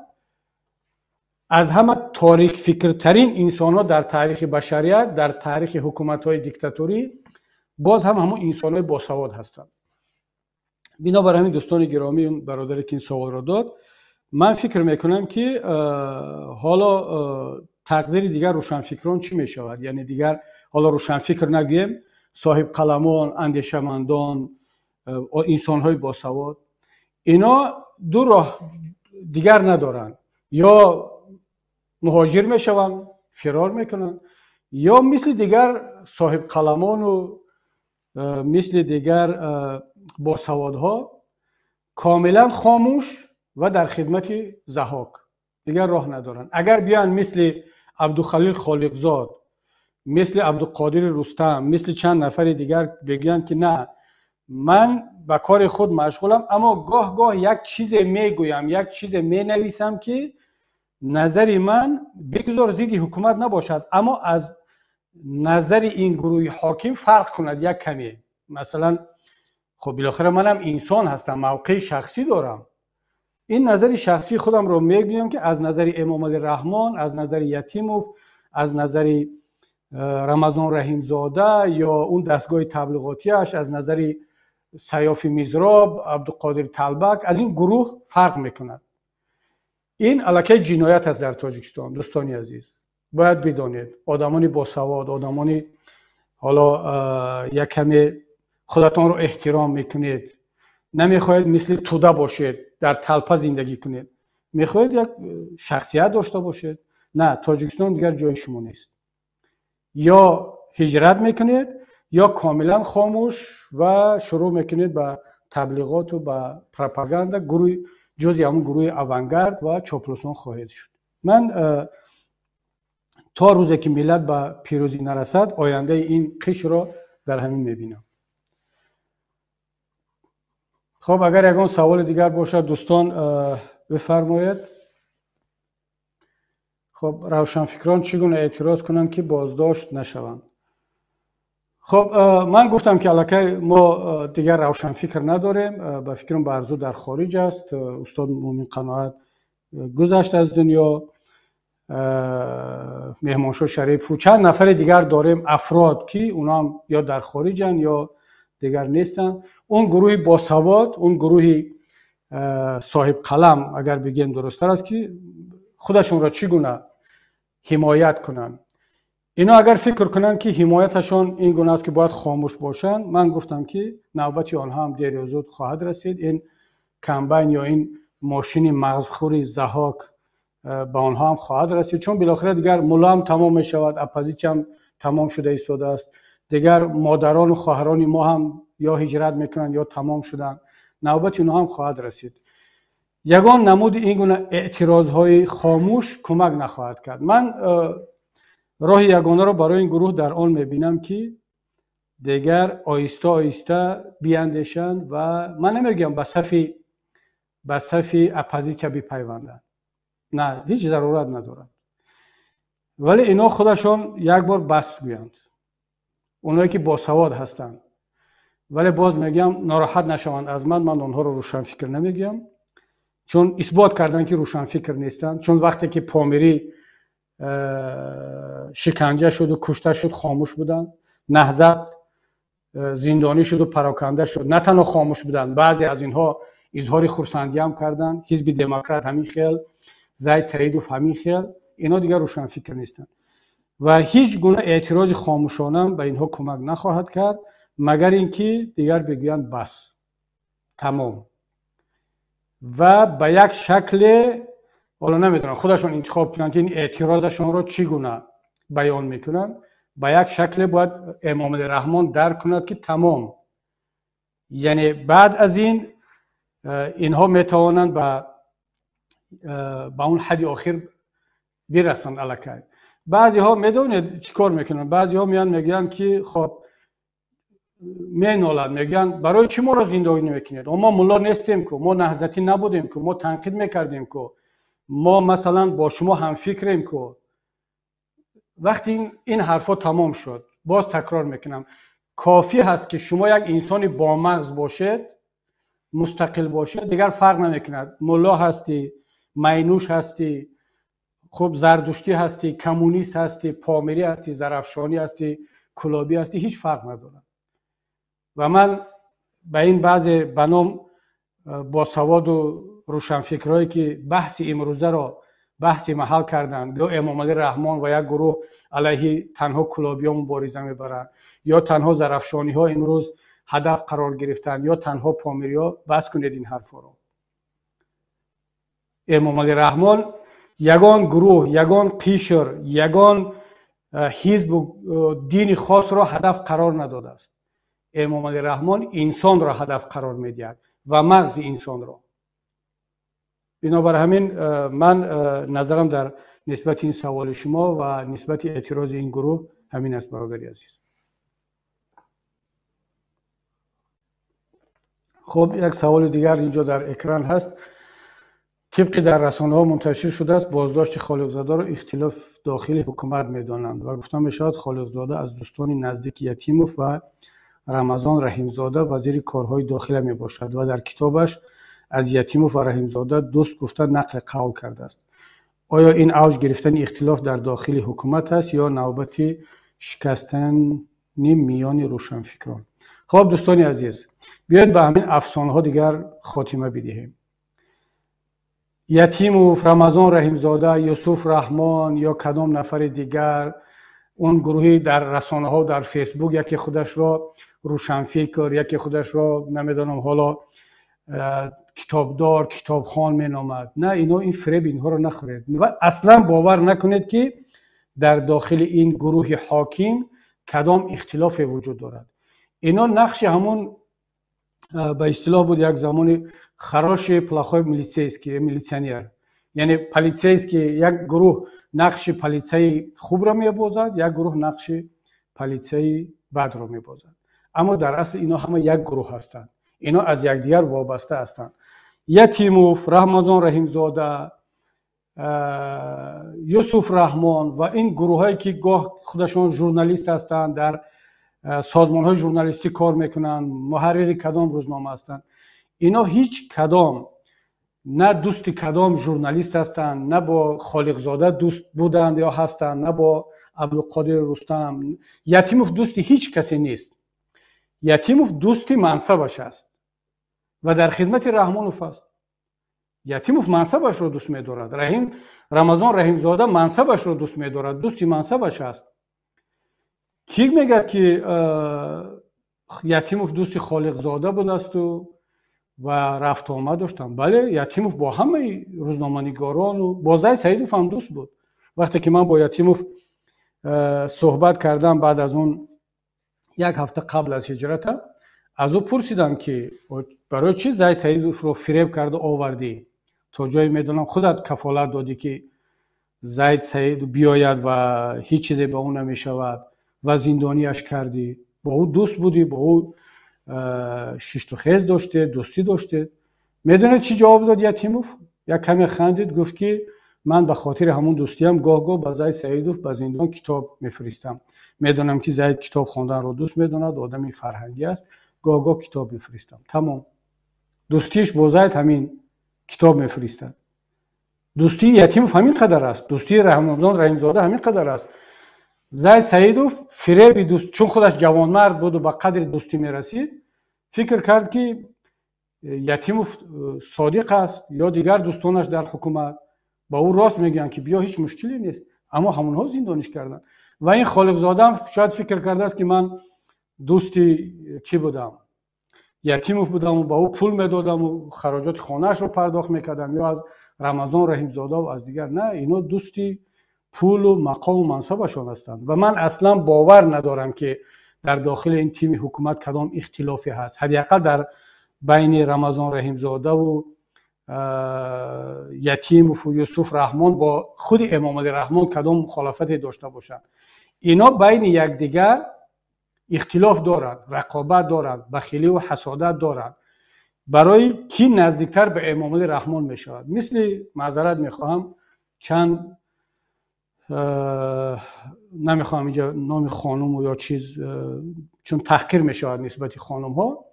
از همه تاریک فکرترین انسان ها در تاریخ بشریت، در تاریخ حکومت های دیکتاتوری، باز هم همون انسان های باسواد هستند. بنابر همین دوستان گرامی، برادری که این سوال را داد، من فکر میکنم که حالا تقدیر دیگر روشنفکران چی می شود؟ یعنی دیگر حالا روشنفکر نگویم، صاحب قلمان، اندیشمندان، انسان های باسواد، اینا دو راه دیگر ندارن، یا مهاجر می شوند، فرار میکنن، یا مثل دیگر صاحب قلمان و مثل دیگر باسوادها کاملا خاموش و در خدمت ضحاک، دیگر راه ندارن. اگر بیان مثل عبدالخلیل خالقزاد، مثل عبدالقادر رستم، مثل چند نفر دیگر بگن که نه، من به کار خود مشغولم، اما گاه گاه یک چیز میگویم، یک چیز مینویسم که نظر من بگذار ضد حکومت نباشد، اما از نظر این گروه حاکم فرق کند یک کمی. مثلا خب بالاخره منم انسان هستم، موقع شخصی دارم. این نظر شخصی خودم رو میگم که از نظر امام علی رحمان، از نظر یتیموف، از نظر رمضان رحیمزاده یا اون دستگاه تبلیغاتیش، از نظر سیاف میزراب، عبدالقادر طلبک، از این گروه فرق میکند. این الکی جنایت است در تاجیکستان. دوستانی عزیز، باید بدانید آدمانی باسواد، آدمانی حالا یک کمی خودتان رو احترام میکنید، نمیخواید مثل توده باشید، در تلپه زندگی کنید، میخواید یک شخصیت داشته باشید، نه، تاجیکستان دیگر جای شما نیست. یا هجرت میکنید یا کاملا خاموش و شروع میکنید به تبلیغات و به پروپاگاندا، گروه جزی همون گروه اوانگارد و چاپلوسان خواهید شد. من تا روزی که ملت به پیروزی نرسد، آینده این قشر را در همین میبینم. خب اگر یگان سوال دیگر باشد دوستان بفرمایید. خب روشنفکران چگونه اعتراض کنند که بازداشت نشوند؟ خب من گفتم که الکی ما دیگر روشنفکر نداریم، به فکرم برزو در خارج است. استاد مومن قناعت گذشت از دنیا، مهمانشاه شریف و چند نفر دیگر داریم، افراد که اونا هم یا در خارجن یا دیگر نیستن. اون گروه باسواد، اون گروه صاحب قلم اگر بگیم درست‌تر است، که خودشون را چگونه حمایت کنن. اینا اگر فکر کنن که حمایتشون این گونه است که باید خاموش باشن، من گفتم که نوبت آنها هم دیر یا زود خواهد رسید. این کمبین یا این ماشین مغزخوری ضحاک به آنها هم خواهد رسید، چون بالاخره دیگر ملا هم تمام می شود، اپوزیسیون هم تمام شده ایستاده است، دیگر مادران و خواهران ما هم یا هجرت میکنن یا تمام شدن، نوبت اونها هم خواهد رسید. یگان نمود این گونه اعتراض های خاموش کمک نخواهد کرد. من راه یگانه رو برای این گروه در آن میبینم که دیگر آیسته آیسته بیاندیشند و من نمیگم به صف اپوزیسیون بپیوندند، نه، هیچ ضرورت ندارد، ولی اینا خودشون یک بار بس بیاند، اونایی که باسواد هستند. ولی باز میگم ناراحت نشوند از من اونها رو روشنفکر نمیگم، چون اثبات کردن که روشنفکر نیستند. چون وقتی که پامیری شکنجه شد و کشته شد خاموش بودن، نهضت زندانی شد و پراکنده شد، نه تنها خاموش بودن، بعضی از اینها اظهار خرسندی هم کردن، حزب دموکرات همین خیل، زید سعیدوف همین خیل، اینا دیگر روشنفکر نیستن و هیچ گونه اعتراض خاموشانه به اینها کمک نخواهد کرد، مگر اینکه دیگر بگویند بس تمام و به یک شکل، حالا نمیدونم خودشون انتخاب کنن که این اعتراضشون رو چگونه بیان میکنن، به یک شکل باید امام رحمان درک کند که تمام، یعنی بعد از این اینها میتوانند به اون حد آخر برسند الکی. بعضی ها میدونید چیکار میکنن، بعضی ها میگن که خب مینالند، میگن برای چی ما رو زندانی نمیکنید، ما ملا نیستیم که، ما نهضتی نبودیم که، ما تنقید میکردیم که، ما مثلا با شما هم فکریم که. وقتی این حرفا تمام شد، باز تکرار میکنم، کافی هست که شما یک انسان با مغز باشید، مستقل باشید، دیگر فرق نمیکند ملا هستی، مینوش هستی، خب زردشتی هستی، کمونیست هستی، پامیری هستی، زرافشانی هستی، کلابی هستی، هیچ فرق نداره. و من به این بعض بنام با سواد و روشنفکرایی که بحث امروزه را بحث محل کردند، یا امام علی رحمان و یک گروه علیه تنها کلابی ها مبارزه میبرند، یا تنها زرافشانی ها امروز هدف قرار گرفتن، یا تنها پامیری ها، بس کنید این حرفا رو. امام علی رحمان یگان گروه، یگان قشر، یگان حزب و دین خاص را هدف قرار نداده است. امام علی رحمان انسان را هدف قرار میدهد و مغز انسان را. بنابر همین من نظرم در نسبت این سوال شما و نسبت اعتراض این گروه همین است برادری عزیز. خب یک سوال دیگر اینجا در اکران هست. طبق در رسانه ها منتشر شده است بازداشت خالقزاده را اختلاف داخل حکومت میدانند و گفتم میشود خالقزاده از دوستان نزدیک یتیموف و رمضان رحیمزاده وزیر کارهای داخله می باشد و در کتابش از یتیموف و رحیمزاده دوست گفته نقل قول کرده است. آیا این اوج گرفتن اختلاف در داخل حکومت است یا نوبت شکستن میان روشنفکران؟ خب دوستان عزیز، بیاید به همین افسانه ها دیگر خاتمه بدهیم. یتیموف، رمضان رحیمزاده، یوسف رحمان یا کدام نفر دیگر، اون گروهی در رسانه ها در فیسبوک یکی خودش را روشنفکر، یکی خودش را نمیدونم حالا کتابدار، کتابخوان مینامد، نه، این فریب اینها رو نخورید و اصلا باور نکنید که در داخل این گروه حاکم کدام اختلاف وجود دارد. اینا نقش همون به اصطلاح بود یک زمانی خراش پلاخای میلیسیسکی، میلیسیانیر، یعنی پلیسیست که یک گروه نقش پلیسی خوب را میبازد، یک گروه نقش پلیسی بد را میبازد، اما در اصل اینا همه یک گروه هستند، اینا از یکدیگر وابسته هستند. یتیموف، رمضان رحیمزاده، یوسف رحمان و این گروه هایی که گاه خودشون ژورنالیست هستند، در سازمان های ژورنالیستی کار میکنند، محرر کدام روزنامه هستند، اینا هیچ کدام نه دوست کدام ژورنالیست هستند، نه با خالقزاده دوست بودند یا هستند، نه با عبدالقادر رستم. یتیموف دوستی هیچ کسی نیست. یتیموف دوستی منصبش است و در خدمت رحمانوف است. یتیموف منصبش رو دوست می‌دارد. رمضان رحیمزاده منصبش رو دوست می‌دارد. دوستی منصبش است. کی میگه که یتیموف دوستی خالقزاده بود است و رفت آمد داشتن؟ بله، یتیموف با همه روزنامه‌نگاران و با زید سعیدوف هم دوست بود. وقتی که من با یتیموف صحبت کردم بعد از اون یک هفته قبل از هجرت، از او پرسیدم که برای چی زید سعیدوف رو فریب کرده آوردی؟ تا جایی میدونم خودت کفالت دادی که زید سعید بیاید و هیچ چیزی به اون نمیشود و زندانیش کردی. با او دوست بودی، با او شش و خیز داشته، دوستی داشته. میدونید چی جواب داد یتیموف؟ یک کمی خندید، گفت که من به خاطر همون دوستیم گاه به زید سعیدوف به زندان کتاب میفرستم. میدونم که زید کتاب خواندن رو دوست میدوند، آدمی فرهنگی است، گاه کتاب میفرستم. تمام. دوستیش با زید همین کتاب میفرستد. دوستی یتیموف همین قدر است. دوستی رمضان رحیمزاده همین قدر است. زید سعیدوف فریب دوست، چون خودش جوانمرد بود و به قدر دوستی میرسید، فکر کرد که یتیموف صادق است یا دیگر دوستانش در حکومت با او راست میگن که بیا هیچ مشکلی نیست، اما همونها زندانش کردن. و این خالقزاده هم شاید فکر کرده است که من دوستی کی بودم؟ یتیموف بودم و با او پول میدادم و خراجات خانه‌اش رو پرداخت میکردم، یا از رمضان رحیمزاده و از دیگر. نه، اینا دوستی پول و مقام و منصبشان هستند. و من اصلا باور ندارم که در داخل این تیم حکومت کدام اختلافی هست. حداقل در بین رمضان رحیمزاده و یتیموف و یوسف رحمان با خود امام علی رحمان کدام مخالفتی داشته باشند. اینا بین یکدیگر اختلاف دارند، رقابت دارند، بخیلی و حسادت دارند برای کی نزدیکتر به امام علی رحمان می شود. مثل معذرت میخواهم، چند نمیخوام اینجا نام خانم و یا چیز، چون تحقیر می شود نسبت خانم ها،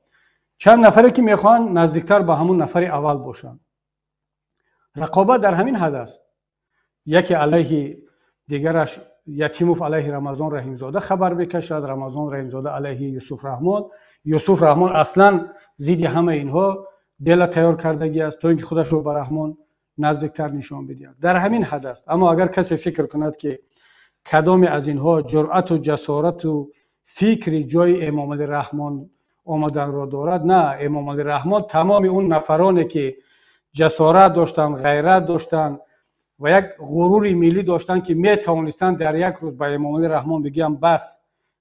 چند نفری که میخوان نزدیکتر به همون نفر اول باشن. رقابت در همین حد است. یکی علیه دیگرش، یتیموف علیه رمضان رحیمزاده خبر بکشد، رمضان رحیمزاده علیه یوسف رحمان. یوسف رحمان اصلا ضد همه اینها دل تیار کردگی است تا اینکه خودش رو به رحمان نزدیکتر نشان بده. در همین حد است. اما اگر کسی فکر کند که کدام از اینها جرأت و جسارت و فکری جای امام علی رحمان آمدن را دارد، نه. امام علی رحمان تمام اون نفرانی که جسارت داشتن، غیرت داشتن و یک غرور ملی داشتن که می توانستند در یک روز به امام علی رحمان بگیم بس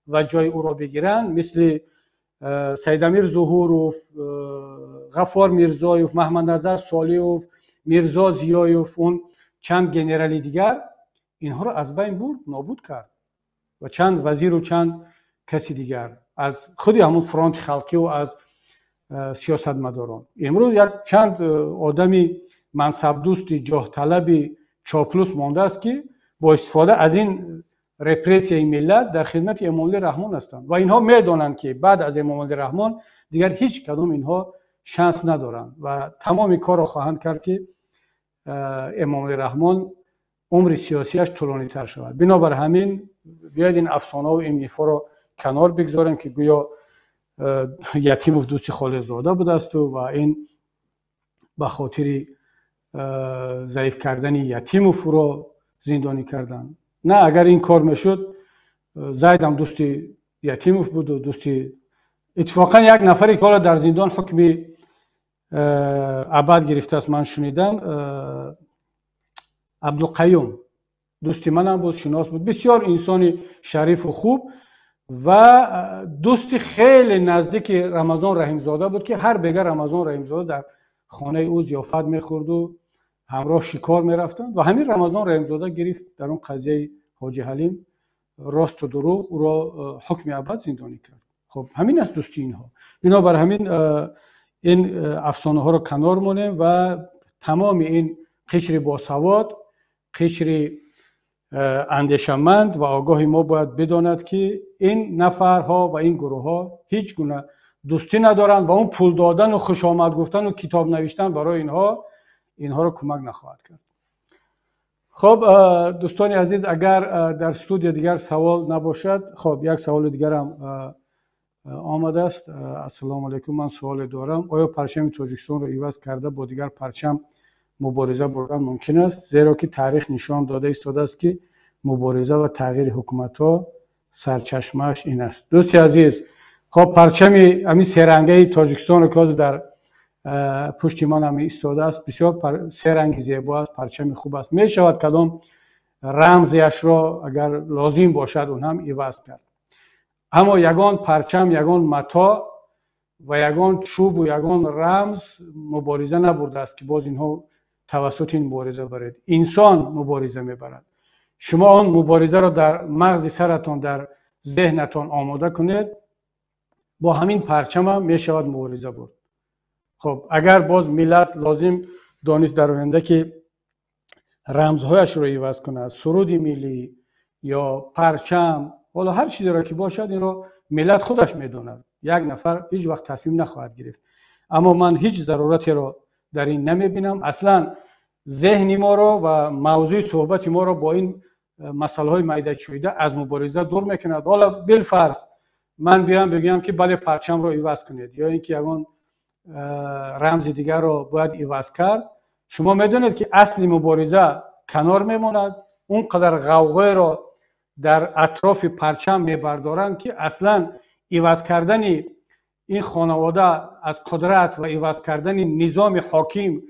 و جای او را بگیرند، مثل سید امیر ظهوروف، غفار میرزایوف، محمد نظر صالحوف، میرزا ضیایوف، اون چند جنرال دیگر، اینها را از بین برد، نابود کرد. و چند وزیر و چند کسی دیگر از خود همون فرانت خلقی و از سیاستمداران. امروز یک چند آدمی منصب دوستی، جاه طلبی، چاپلوس مانده است که با استفاده از این رپرسی ملت در خدمت امام علی رحمان هستند و اینها میدانند که بعد از امام علی رحمان دیگر هیچ کدام اینها شانس ندارند و تمام کار را خواهند کرد که امام علی رحمان عمر سیاسیش طولانی تر شود. بنابر همین بیاید این افسانه و این نیفا را کنار بگذاریم که گویا یتیموف دوستی خالقزاده بوده است و این به خاطر ضعیف کردن یتیموف را زندانی کردن. نه، اگر این کار میشد زید هم دوستی یتیموف بود و دوستی، اتفاقا یک نفری که حالا در زندان حکم ابد گرفته است، من شنیدم، عبدالقیوم دوستی من هم بود، شناس بود، بسیار انسان شریف و خوب و دوستی خیلی نزدیک رمضان رحیمزاده بود که هر بگر رمضان رحیمزاده در خانه او ضیافت میخورد و همراه شکار میرفتند و همین رمضان رحیمزاده گرفت در اون قضیه حاجی حلیم راست و دروغ او را حکم ابد زندانی کرد. خب همین است دوستی اینها. بنابر همین این افسانه ها رو کنار مونیم و تمام این قشر باسواد، قشر اندیشمند و آگاهی ما باید بداند که این نفرها و این گروه ها هیچ گونه دوستی ندارند و اون پول دادن و خوش آمد گفتن و کتاب نوشتن برای اینها اینها رو کمک نخواهد کرد. خب دوستان عزیز، اگر در استودیو دیگر سوال نباشد، خب یک سوال دیگر هم آمده است. السلام علیکم، من سوال دارم. آیا پرچم تاجیکستان رو عوض کرده با دیگر پرچم مبارزه بردن ممکن است؟ زیرا که تاریخ نشان داده ایستاده است که مبارزه و تغییر حکومت ها سرچشمه‌اش این است. دوست عزیز، خب پرچم همین سه رنگه تاجیکستان رو که در پشت من هم ایستاده است، بسیار سه رنگ زیبا است، پرچم خوب است. می شود کدام رمزش را اگر لازم باشد اون هم عوض کرد. اما یگان پرچم، یگان متا و یگان چوب و یگان رمز مبارزه نبرده است که باز اینها توسط این مبارزه برید. انسان مبارزه میبرد. شما آن مبارزه را در مغز سرتان، در ذهنتان آماده کنید، با همین پرچم هم می شود مبارزه برد. خب اگر باز ملت لازم دانست در آینده که رمزهایش رو عوض کند، سرود ملی یا پرچم، حالا هر چیزی را که باشد، این رو ملت خودش میداند. یک نفر هیچ وقت تصمیم نخواهد گرفت. اما من هیچ ضرورتی را در این نمیبینم. اصلا ذهن ما را و موضوع صحبت ما را با این مسائل های میدان چویده از مبارزه دور میکند. حالا بالفرض من بیام بگم که بله پرچم را عوض کنید یا اینکه یگان رمز دیگر را باید عوض کرد، شما میدونید که اصلی مبارزه کنار میماند. اونقدر غوغای را در اطراف پرچم میبردارند که اصلا عوض کردن این خانواده از قدرت و عوض کردن نظام حاکم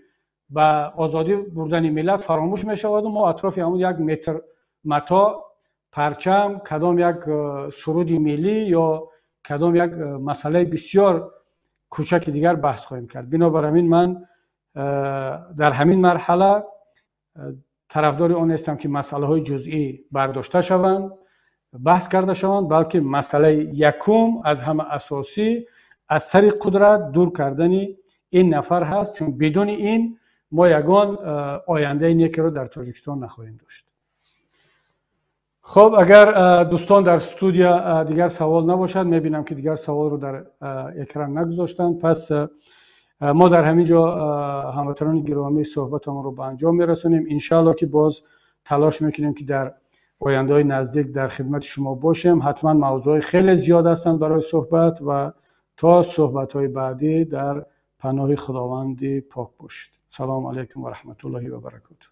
به آزادی بردن ملت فراموش میشود و ما اطراف همون یک متر متا، پرچم، کدام یک سرود ملی یا کدام یک مسئله بسیار کوچک دیگر بحث خواهیم کرد. بنابراین من در همین مرحله طرفدار آن هستم که مسئله های جزئی برداشته شوند، بحث کرده شوند، بلکه مسئله یکم از همه اساسی از سر قدرت دور کردن این نفر هست، چون بدون این ما یگان آینده نیکی رو در تاجیکستان نخواهیم داشت. خب اگر دوستان در استودیو دیگر سوال نباشد، میبینم که دیگر سوال رو در اکران نگذاشتن، پس ما در همین جا هموطنان گرامی صحبتمون رو به انجام میرسونیم. انشالله که باز تلاش میکنیم که در آینده های نزدیک در خدمت شما باشیم. حتما موضوع خیلی زیاد هستند برای صحبت و تا صحبت های بعدی در پناه خداوند پاک باشید. سلام علیکم و رحمت الله و برکاته.